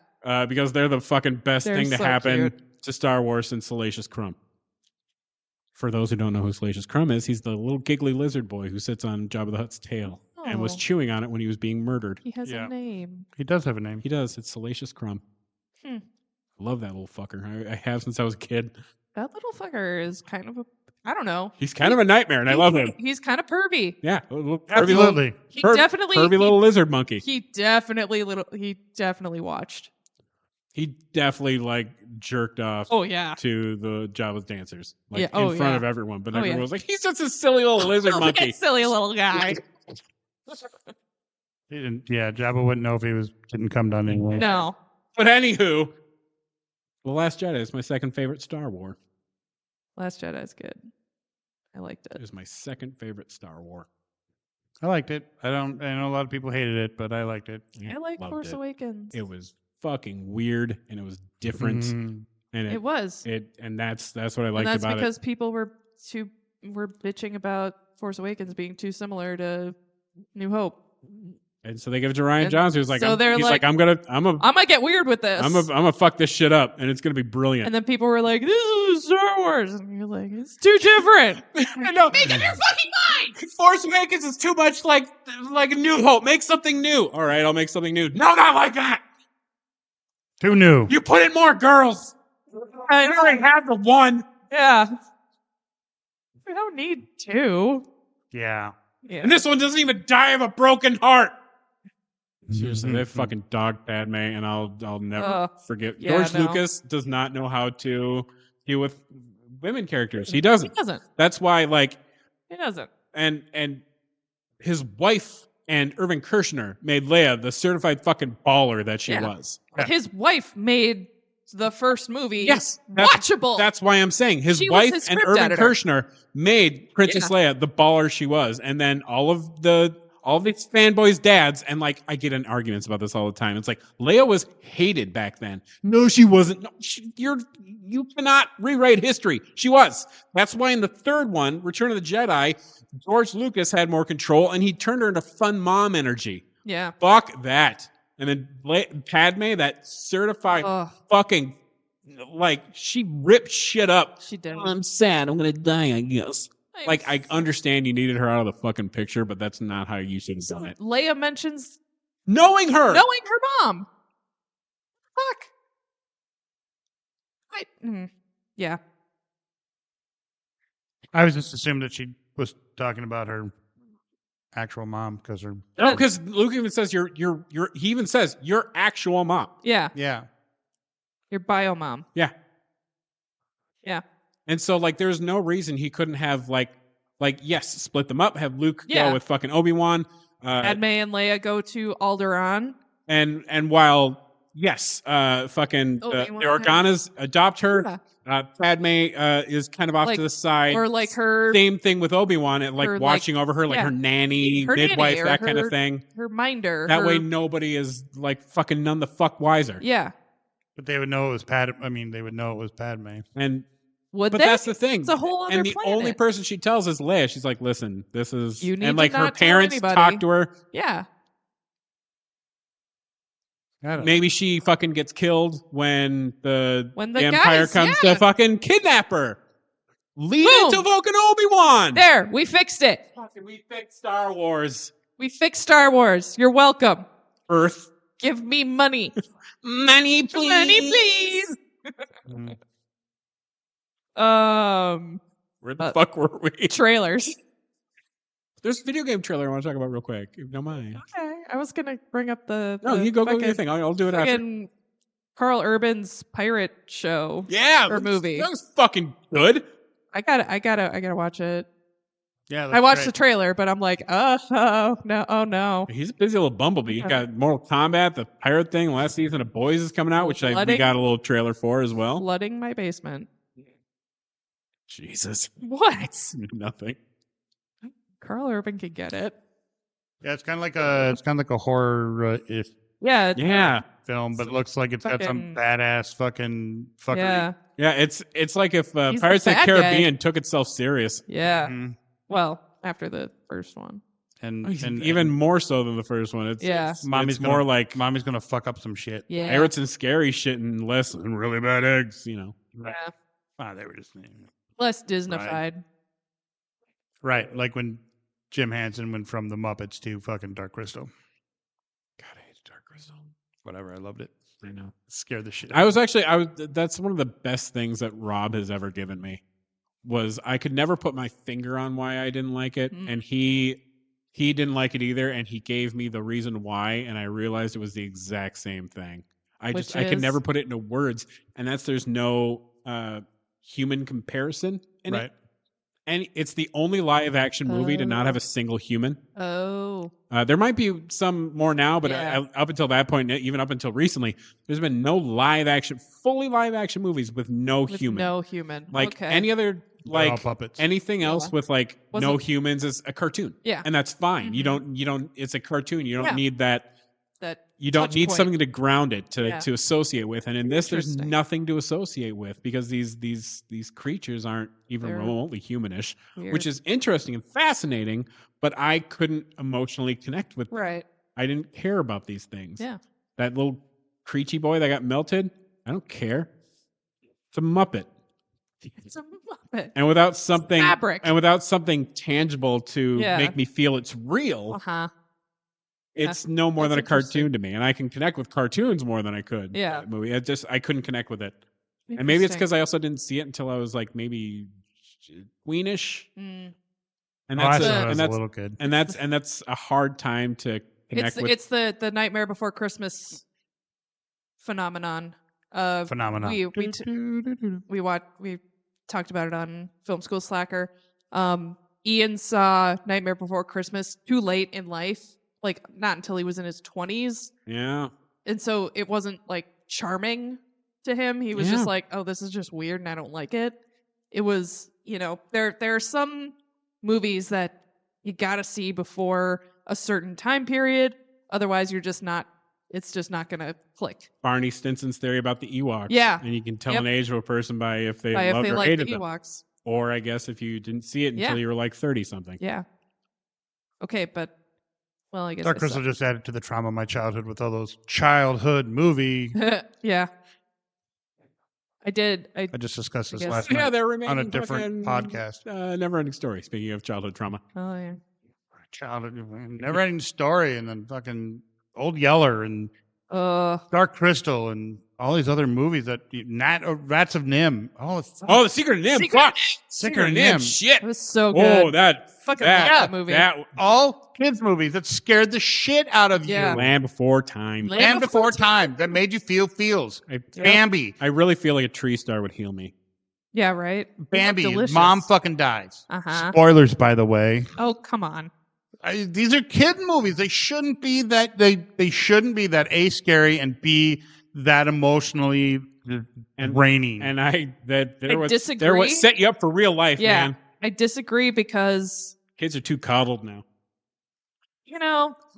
Because they're the fucking best thing to happen cute. to Star Wars since Salacious Crumb. For those who don't know who Salacious Crumb is, he's the little giggly lizard boy who sits on Jabba the Hutt's tail and was chewing on it when he was being murdered. He has a name. He does have a name. He does. It's Salacious Crumb. I love that little fucker. I have since I was a kid. That little fucker is kind of I don't know. He's kind of a nightmare, and I love him. He's kind of pervy. Yeah, absolutely. Pervy little lizard monkey. He definitely watched. He definitely like jerked off. Oh yeah. To the Jabba's dancers, like in front of everyone. But everyone was like, "He's just a silly little lizard monkey." Silly little guy. He didn't. Yeah, Jabba wouldn't know if he didn't come down anyway. No. But anywho, The Last Jedi is my second favorite Star Wars. Last Jedi is good. I liked it. It is my second favorite Star Wars. I liked it. I know a lot of people hated it, but I liked it. I like Force Awakens. It was fucking weird and it was different. And it was. And that's what I liked about it. And that's because people were bitching about Force Awakens being too similar to New Hope. And so they give it to Rian Johnson, who's like, so I'm gonna get weird with this. I'm gonna fuck this shit up, and it's gonna be brilliant. And then people were like, "This is Star Wars," and you're like, "It's too different." No, make up your fucking mind. Force Awakens is too much like a New Hope. Make something new. All right, I'll make something new. No, not like that. Too new. You put in more girls. I already have the one. Yeah. We don't need 2. Yeah. And this one doesn't even die of a broken heart. Seriously, they fucking dogged Padme, and I'll never forget. George Lucas does not know how to deal with women characters. He doesn't. He doesn't. That's why, he doesn't. And his wife and Irvin Kershner made Leia the certified fucking baller that she was. His wife made the first movie watchable. That's why I'm saying his wife and Irvin Kershner made Princess Leia the baller she was, and then all of the all these fanboys' dads, and like I get in arguments about this all the time. It's like Leia was hated back then. No, she wasn't. No, you cannot rewrite history. She was. That's why in the third one, Return of the Jedi, George Lucas had more control, and he turned her into fun mom energy. Yeah. Fuck that. And then Padme, that certified fucking, like, she ripped shit up. She did. I'm sad. I'm gonna die, I guess. Like, I understand you needed her out of the fucking picture, but that's not how you should have done it. Leia mentions Knowing her mom. Fuck. Yeah. I was just assuming that she was talking about her actual mom because her. No, because Luke even says he even says your actual mom. Yeah. Yeah. Your bio mom. Yeah. Yeah. And so, like, there's no reason he couldn't have, yes, split them up, have Luke go with fucking Obi-Wan. Padme and Leia go to Alderaan. And while, yes, fucking the Organas adopt her, Padme is kind of off to the side. Or like her... Same thing with Obi-Wan, like watching over her, like her nanny, her midwife, nanny, that kind of thing. Her minder. That way nobody is, like, fucking none the fuck wiser. Yeah. But they would know it was they would know it was Padme. But that's the thing. It's a whole other And the planet. only person she tells is Leia. She's like, listen, this is... You need and, like, to her not tell parents anybody. talk to her. Yeah. Maybe she fucking gets killed when the guys, Empire comes to fucking kidnap her. Lead into fucking Obi-Wan. There, we fixed it. Fucking, we fixed Star Wars. We fixed Star Wars. You're welcome. Earth. Give me money. Money, please. Money, please. Where the fuck were we? Trailers. There's a video game trailer I want to talk about real quick, if you don't mind. Okay, I was gonna bring up the you go do your thing. I'll do it after. Karl Urban's pirate show. Yeah, or movie. That was fucking good. I gotta watch it. Yeah, I watched the trailer, but I'm like, oh no. He's a busy little bumblebee. He got Mortal Kombat, the pirate thing. Last season of Boys is coming out, which we got a little trailer for as well. Flooding my basement. Jesus. What? Nothing. Karl Urban could get it. Yeah, it's kind of like a horror if film, but it looks like it's got some badass fucking fuckery. Yeah, it's like if Pirates of the Caribbean took itself serious. Yeah. Mm-hmm. Well, after the first one. And even more so than the first one. It's mommy's more like mommy's gonna fuck up some shit. Yeah. Pirates and scary shit and less and really bad eggs, you know. Yeah. They were just less Disneyfied. Right, like when Jim Henson went from the Muppets to fucking Dark Crystal. God, I hate Dark Crystal. Whatever, I loved it. I know. It scared the shit out of me. That's one of the best things that Rob has ever given me. Was I could never put my finger on why I didn't like it, and he didn't like it either, and he gave me the reason why, and I realized it was the exact same thing. I could never put it into words, and there's no human comparison in it. And it's the only live action movie to not have a single human. Oh. There might be some more now, but up until that point, even up until recently, there's been no fully live action movies with no human. No human. Like any other, like puppets. Anything else with like no humans is a cartoon. Yeah. And that's fine. Mm-hmm. You don't, it's a cartoon. You don't need that. You don't need point. Something to ground it to associate with, and in this, there's nothing to associate with because these creatures aren't even remotely humanish, which is interesting and fascinating. But I couldn't emotionally connect with them. Right. I didn't care about these things. Yeah. That little creature boy that got melted, I don't care. It's a Muppet. It's a Muppet. And without something fabric. And without something tangible to make me feel it's real. It's no more than a cartoon to me, and I can connect with cartoons more than I could. Yeah, that movie. I couldn't connect with it, and maybe it's because I also didn't see it until I was like maybe tweenish, and that's a little kid, and that's a hard time to connect with. It's the Nightmare Before Christmas phenomenon. We talked about it on Film School Slacker. Ian saw Nightmare Before Christmas too late in life. Like, not until he was in his 20s. Yeah. And so it wasn't, like, charming to him. He was just like, oh, this is just weird and I don't like it. It was, there are some movies that you gotta see before a certain time period. Otherwise, it's just not going to click. Barney Stinson's theory about the Ewoks. Yeah. And you can tell an age of a person by if they If loved they or like hated the them. Ewoks. Or I guess if you didn't see it until you were like 30-something. Yeah. Okay, but, well, I guess Dark Crystal just added to the trauma of my childhood with all those childhood movie. Yeah. I did. I just discussed this guess. last Yeah, night they're remaining on a different podcast. Never-ending story, speaking of childhood trauma. Oh, yeah. Childhood, never-ending story, and then fucking Old Yeller and Dark Crystal and all these other movies that Rats of Nim. Oh, The Secret of Nim. Fuck. Secret of Nim. Shit. It was so good. Oh, that Fucking love that movie. All kids movies that scared the shit out of you. Land Before Time. Land Before Time that made you feel feels. Bambi. I really feel like a tree star would heal me. Yeah, right? Bambi. Mom fucking dies. Uh-huh. Spoilers, by the way. Oh, come on. These are kid movies. They shouldn't be that. They shouldn't be that A, scary, and B, that emotionally draining. And they're disagree. what set you up for real life, man. I disagree because Kids are too coddled now.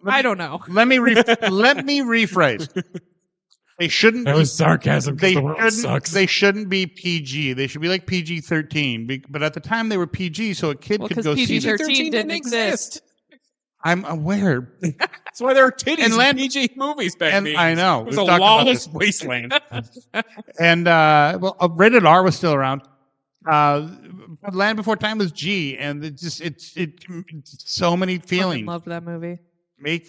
I don't know. Let me rephrase. They shouldn't. That was sarcasm. They the world shouldn't. sucks. They shouldn't be PG. They should be like PG-13. But at the time they were PG, so a kid could go see them. PG-13 didn't exist. I'm aware. That's why there are titties And in PG movies back then. I know. It was We've a talked about lawless this. wasteland. And rated R was still around. But Land Before Time was G, and it's so many I feelings. loved that movie. Made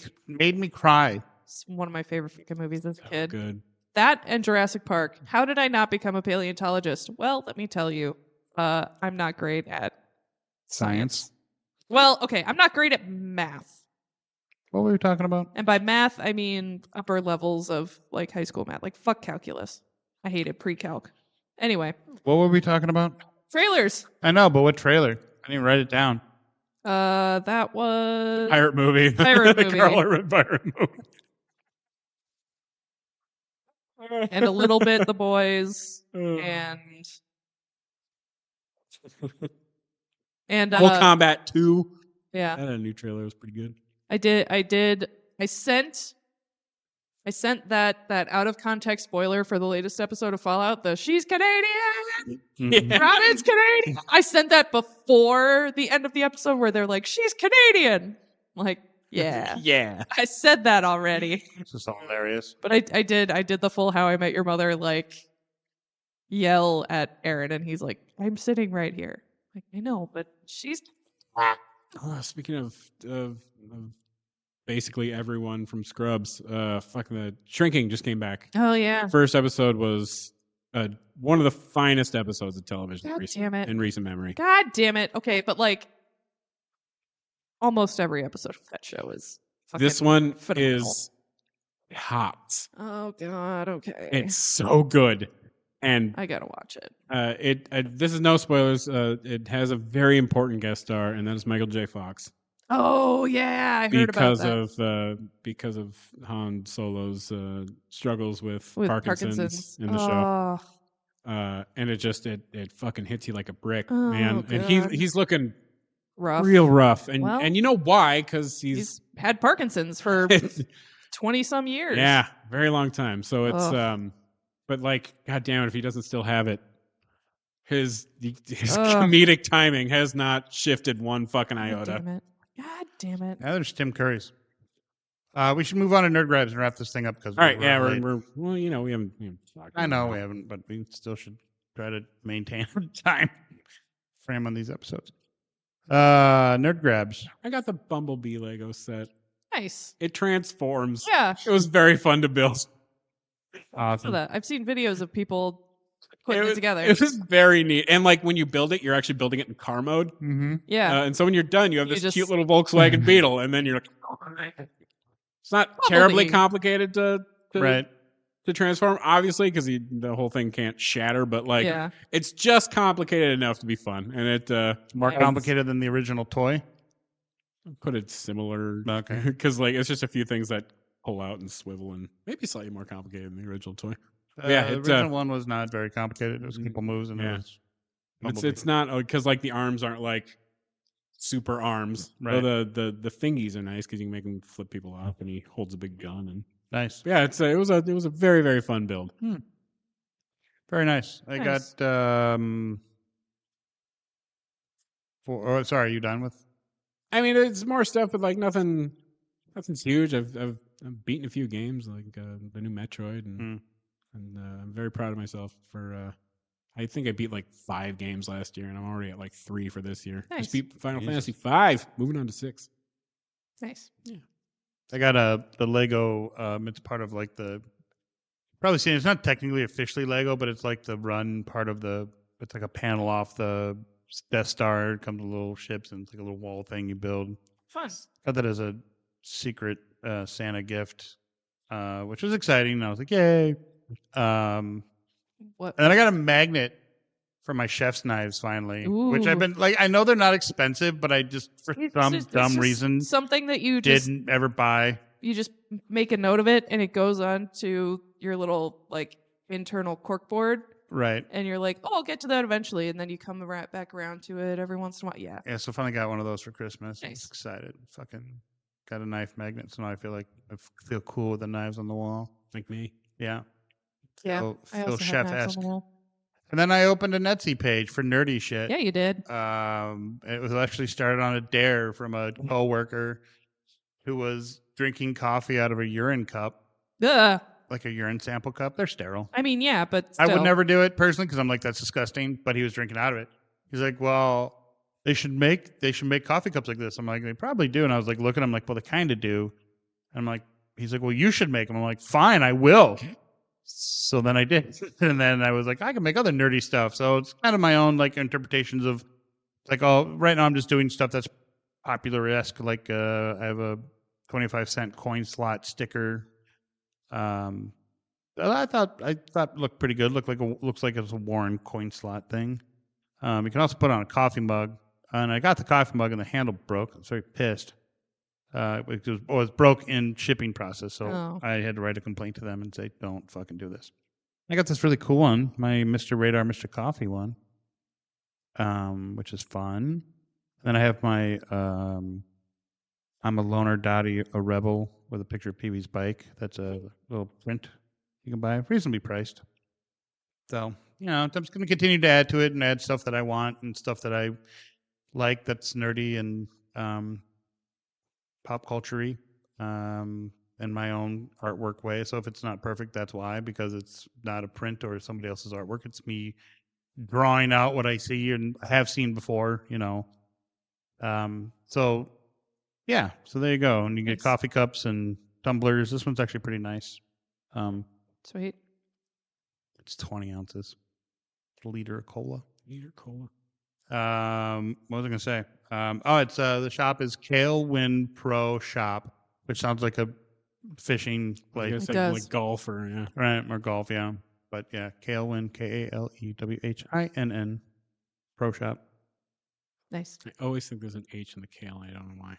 me cry. It's one of my favorite fucking movies as a kid. Good. That and Jurassic Park. How did I not become a paleontologist? Well, let me tell you. I'm not great at science. Well, okay, I'm not great at math. What were we talking about? And by math, I mean upper levels of like high school math. Like fuck calculus. I hated pre-calc. Anyway, What were we talking about? trailers. I know, but what trailer? I didn't write it down. That was Pirate movie. Pirate The movie. Karl Urban pirate movie. and a little bit The Boys and Full Combat 2. yeah. That had a new trailer. It was pretty good. I sent that out of context spoiler for the latest episode of Fallout, the she's Canadian. Yeah. Robin's Canadian. I sent that before the end of the episode where they're like, she's Canadian. I'm like, yeah. Yeah. I said that already. This is all hilarious. But I did the full How I Met Your Mother like yell at Aaron, and he's like, I'm sitting right here. Like, I know, but she's Speaking of basically everyone from Scrubs, fucking the Shrinking just came back. oh yeah. First episode was one of the finest episodes of television God damn it. in recent memory. God damn it. Okay, but like almost every episode of that show is fucking This one phenomenal. is hot. Oh god, okay. It's so good. And I gotta watch it. this is no spoilers. It has a very important guest star, and that is Michael J. Fox. Oh yeah, I heard about that. Because of Han Solo's struggles with With Parkinson's in the show. And it fucking hits you like a brick, Oh, man. And God. he's looking Rough. real rough, and Well, and you know why? Because He's had Parkinson's for 20 some years. yeah, very long time. So it's Ugh. but like, god damn it, if he doesn't still have it, his Ugh. comedic timing has not shifted one fucking God iota. damn it. God damn it. Now there's Tim Curry's. We should move on to Nerd Grabs and wrap this thing up because All right, yeah, late. we're well, we haven't talked I know about we it. haven't, but we still should try to maintain our time frame on these episodes. Nerd Grabs. I got the Bumblebee Lego set. Nice. It transforms. Yeah. It was very fun to build. Awesome. That. I've seen videos of people putting it together. It was very neat. And like when you build it, you're actually building it in car mode. Mm-hmm. yeah. And so when you're done, you have You this just- cute little Volkswagen Beetle, and then you're like, it's not terribly complicated to Right. to transform, obviously, because the whole thing can't shatter. But like, yeah. it's just complicated enough to be fun, and it More complicated than the original toy. put it similar. Okay. Because like it's just a few things that pull out and swivel, and maybe slightly more complicated than the original toy. Yeah, the it, original one was not very complicated. It was a couple moves and yeah. it was Bumblebee. It's not because like the arms aren't like super arms. Right. Though the thingies are nice because you can make him flip people off, and he holds a big gun. And Nice. yeah, it was a very, very fun build. Very nice. I Nice. got sorry, are you done with? I mean, it's more stuff, but like nothing's huge. I've beaten a few games, like the new Metroid, and I'm very proud of myself for. I think I beat like 5 games last year, and I'm already at like 3 for this year. Nice. Just beat Final Fantasy 5, moving on to 6. Nice. Yeah. I got the Lego. It's part of like the. Probably seen it's not technically officially Lego, but it's like the run part of the. It's like a panel off the Death Star. It comes with little ships, and it's like a little wall thing you build. Fun. Got that as a secret Santa gift, which was exciting. And I was like, yay. What? And then I got a magnet for my chef's knives finally, which I've Ooh. been like, I know they're not expensive, but I just, for some dumb reason, something that you just didn't ever buy. you just make a note of it, and it goes on to your little like internal cork board, Right. and you're like, oh, I'll get to that eventually, and then you come right back around to it every once in a while. Yeah. Yeah, so finally got one of those for Christmas. I was Nice. excited. Fucking got a knife magnet, so now I feel like feel cool with the knives on the wall. Like me. Yeah. Yeah. Feel I also have knives chef-esque. on the wall. And then I opened a Etsy page for nerdy shit. Yeah, you did. It was actually started on a dare from a coworker who was drinking coffee out of a urine cup, Ugh. like a urine sample cup. They're sterile. I mean, yeah, but I would still. never do it personally because I'm like, that's disgusting. But he was drinking out of it. He's like, well, they should make coffee cups like this. I'm like, they probably do. And I was like, looking, I'm like, well, they kind of do. And I'm like, he's like, well, you should make them. I'm like, fine, I will. So then I did. And then I was like, I can make other nerdy stuff. So it's kind of my own like interpretations of like, oh, right now I'm just doing stuff that's popular-esque. Like I have a 25-cent coin slot sticker. I thought it looked pretty good. Looks like it's a worn coin slot thing. You can also put it on a coffee mug. And I got the coffee mug and the handle broke. I was very pissed. It was broke in shipping process, so I had to write a complaint to them and say, "Don't fucking do this." I got this really cool one, my Mr. Radar, Mr. Coffee one, which is fun. Then I have my I'm a Loner Dottie, a Rebel with a picture of Pee-wee's bike. That's a little print you can buy, reasonably priced. So, I'm just going to continue to add to it and add stuff that I want and stuff that I like that's nerdy and pop culture-y in my own artwork way. So if it's not perfect, that's why, because it's not a print or somebody else's artwork. It's me drawing out what I see and have seen before, So yeah, so there you go. And you get coffee cups and tumblers. This one's actually pretty nice. Sweet. It's 20 ounces. A liter of cola. Cola. What was I going to say? It's the shop is Kailwin Pro Shop, which sounds like a fishing I place. guess It like, does. like golfer, yeah. Right, or golf, yeah. But yeah, Kailwin, Kalewhinn Pro Shop. Nice. I always think there's an H in the kale, and I don't know why.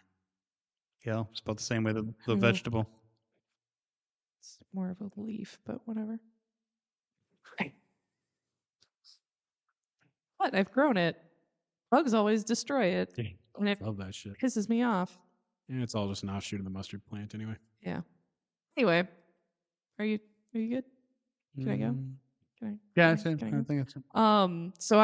Kale, spelled the same way the Oh. vegetable. It's more of a leaf, but whatever. But I've grown it. Bugs always destroy it, and it Love that shit. pisses me off. Yeah, it's all just an offshoot of the mustard plant anyway. Yeah. Anyway, are you good? Can I go? Yeah, Can I I go? think that's it. So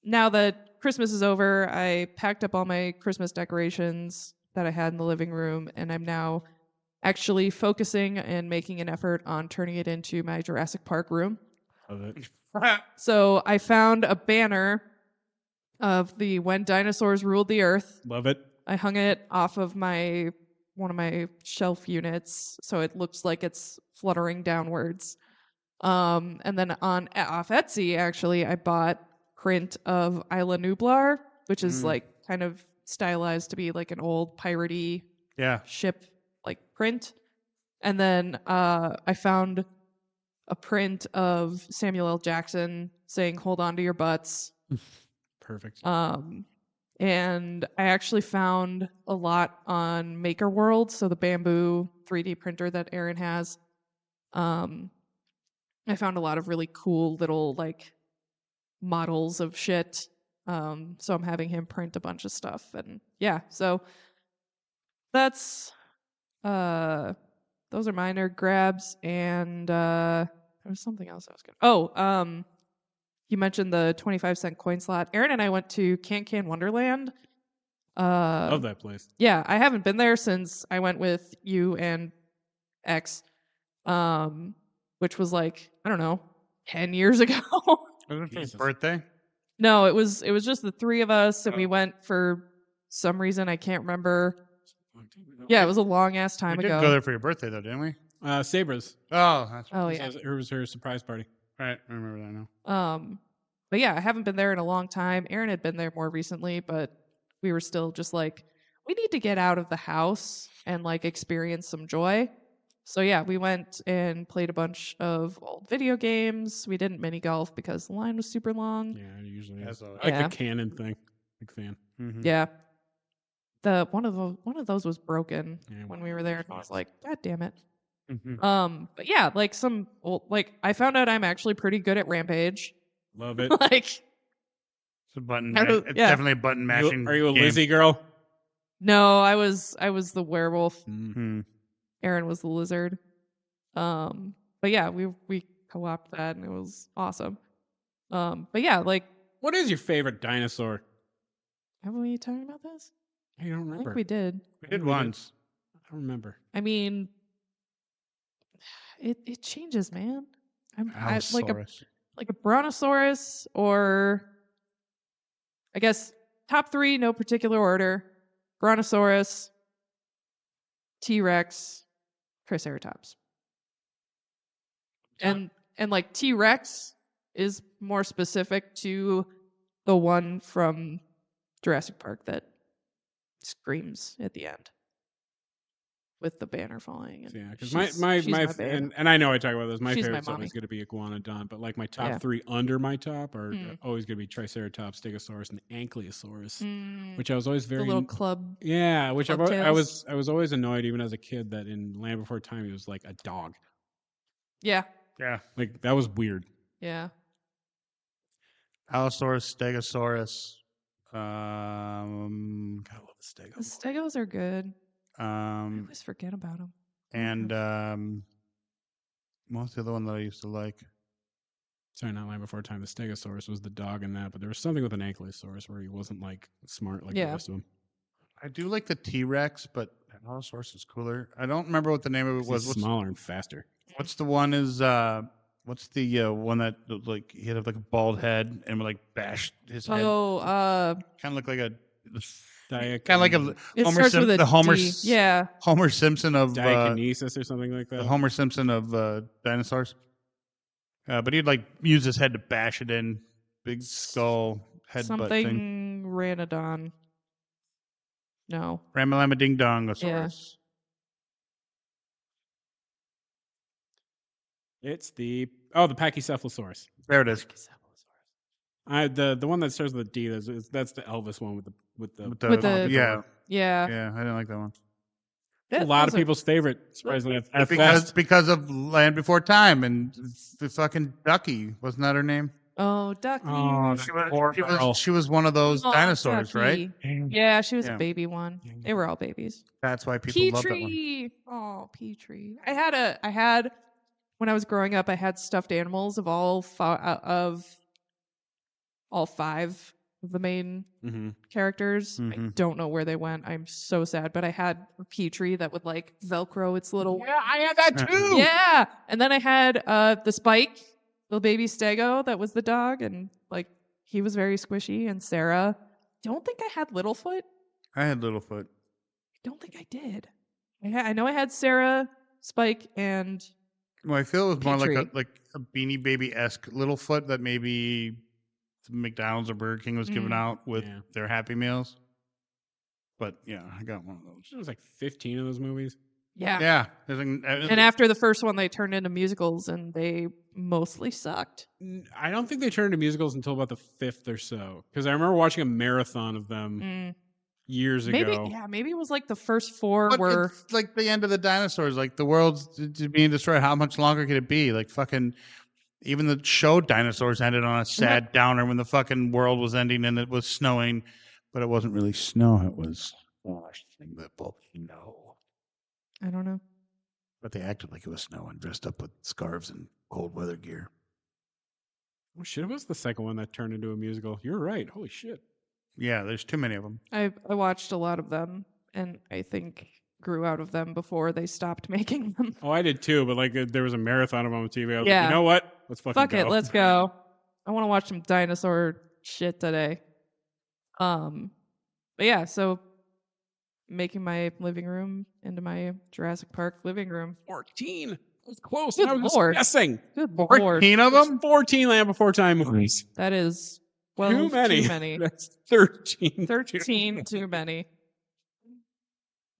now that Christmas is over, I packed up all my Christmas decorations that I had in the living room, and I'm now actually focusing and making an effort on turning it into my Jurassic Park room. Love it. So I found a banner of the When Dinosaurs Ruled the Earth. Love it. I hung it off of one of my shelf units, so it looks like it's fluttering downwards. And then off Etsy, actually, I bought print of Isla Nublar, which is like kind of stylized to be like an old piratey ship like print. And then I found a print of Samuel L. Jackson saying, "Hold on to your butts." Perfect. And I actually found a lot on Maker World, so the bamboo 3D printer that Aaron has. I found a lot of really cool little like models of shit So I'm having him print a bunch of stuff, and yeah, so that's those are minor grabs, and there was something else I was gonna. You mentioned the 25-cent coin slot. Aaron and I went to Can Wonderland. Love that place. Yeah, I haven't been there since I went with you and X, which was like, I don't know, 10 years ago. Was it for his birthday? No, it was just the three of us, and we went for some reason I can't remember. Yeah, it was a long ass time We ago. did go there for your birthday, though, didn't we? Sabres. Oh, that's right. Oh yeah. It was her surprise party. Right, I remember that now. But yeah, I haven't been there in a long time. Aaron had been there more recently, but we were still just like, we need to get out of the house and like experience some joy. So yeah, we went and played a bunch of old video games. We didn't mini golf because the line was super long. Yeah, it usually That's is. all. I like Yeah. the cannon thing. Big fan. Mm-hmm. Yeah. One of those was broken Yeah, when we were there, and I was like, God damn it. Mm-hmm. But yeah, like some old, like I found out I'm actually pretty good at Rampage. Love it. Like, It's a button. Yeah. It's definitely a button mashing. Are you a game. Lizzie girl? no, I was the werewolf. Hmm. Aaron was the lizard. But yeah, we co-opted that, and it was awesome. But yeah, like, What is your favorite dinosaur? haven't we talked about this? I don't I remember. think we did. We did We did. once. I don't remember. I mean, it changes, man. I Allosaurus. like a brontosaurus, or I guess top three, no particular order: brontosaurus, T-Rex, Triceratops. And like T-Rex is more specific to the one from Jurassic Park that screams at the end with the banner falling. And Yeah, because she's my babe. and I know I talk about this. My She's my favorite's mommy. always going to be Iguanodon, but like my top Yeah. three under my top are Mm. always going to be Triceratops, Stegosaurus, and Ankylosaurus, Mm, which I was always the very little club. yeah, which I Clubtails. was always annoyed even as a kid that in Land Before Time he was like a dog. Yeah, Yeah. Like that was weird. yeah. Allosaurus, Stegosaurus. God, I love the Stego. The Stegos are good. I always forget about them. And what's the other one that I used to like? Sorry, not Land Before Time. The Stegosaurus was the dog in that, but there was something with an Ankylosaurus where he wasn't like smart like the Yeah. rest of them. I do like the T-Rex, but Allosaurus is cooler. I don't remember what the name of it was. He's smaller and faster. What's the one is what's the one that like he had like a bald head and would like bash his head? Oh, Kind of look like a Diak- kind of like a it Homer starts with a the Homer D. Yeah. Homer Simpson of Diakinesis or something like the that. Homer Simpson of dinosaurs. But he'd like use his head to bash it in. Big skull headbutt thing. Something Ranodon. No. Ramalama Ding Dongosaurus. It's the Pachycephalosaurus. There it is. The one that starts with a D. That's the Elvis one with the With the- yeah, Yeah. yeah. I didn't like that one. a lot of people's favorite. Surprisingly, at Fest. Because of Land Before Time and the fucking Ducky, wasn't that her name? Oh, Ducky. Oh, She was one of those Oh, dinosaurs, right? Ducky. Yeah, she was Yeah. a baby one. They were all babies. That's why people love that one. Petrie. Oh, Petrie. I had when I was growing up, I had stuffed animals of all five of the main characters. I Mhm. don't know where they went. I'm so sad, but I had a Petrie that would like Velcro its little. Yeah, I had that too. Yeah, and then I had the Spike, little baby Stego, that was the dog, and like he was very squishy. And Sarah, don't think I had Littlefoot. I had Littlefoot. Don't think I did. I know I had Sarah, Spike, and Well, I feel it was more Petrie. like a Beanie Baby-esque Littlefoot that maybe McDonald's or Burger King was giving out with Yeah. their Happy Meals. But yeah, I got one of those. There was like 15 of those movies. yeah. Yeah, And after the first one, they turned into musicals, and they mostly sucked. I don't think they turned into musicals until about the 5th or so. Because I remember watching a marathon of them years ago. Maybe it was like the first four But were. it's like the end of the dinosaurs. Like the world's being destroyed. How much longer could it be? Like fucking Even the show Dinosaurs ended on a sad downer when the fucking world was ending and it was snowing. But it wasn't really snow. It was washing the volcano. I don't know. But they acted like it was snow and dressed up with scarves and cold weather gear. Oh shit! It was the second one that turned into a musical. You're right. Holy shit! Yeah, there's too many of them. I watched a lot of them, and I think grew out of them before they stopped making them. Oh, I did too. But like, there was a marathon of them on TV. I was Yeah. like, you know what? Let's fucking Fuck go. it, let's go. I want to watch some dinosaur shit today. But yeah, so making my living room into my Jurassic Park living room. 14. That's close. Good I was Lord. just guessing. Good Lord. 14 of them? 14 Land Before Time movies. That is Too many. Too many. That's 13. 13 too many.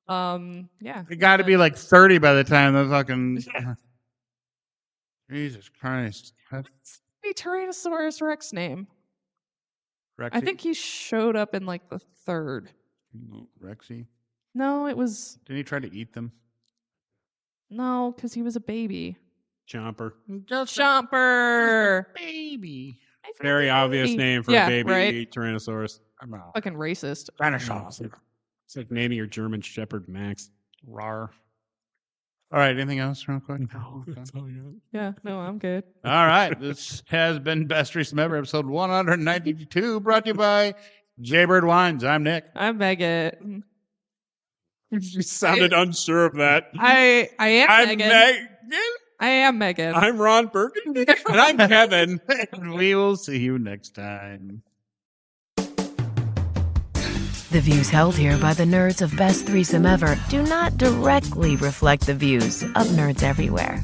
Yeah. It got to be like 30 by the time the fucking... Jesus Christ. What's the Tyrannosaurus Rex name? Rexy? I think he showed up in like the third. Rexy? No, it was... Didn't he try to eat them? No, because he was a baby. Chomper. Chomper! Baby. Very obvious name for a baby Tyrannosaurus. I'm out. Fucking racist. Dinosaurs. It's like naming your German Shepherd Max. Rar. All right, anything else real quick? No, that's all you got. Yeah, no, I'm good. All right, this has been Best Threesome Ever, episode 192, brought to you by Jaybird Wines. I'm Nick. I'm Megan. You sounded unsure of that. I am I'm Megan. Megan. I am Megan. I'm Ron Burgundy. And I'm Kevin. We will see you next time. The views held here by the nerds of Best Threesome Ever do not directly reflect the views of nerds everywhere.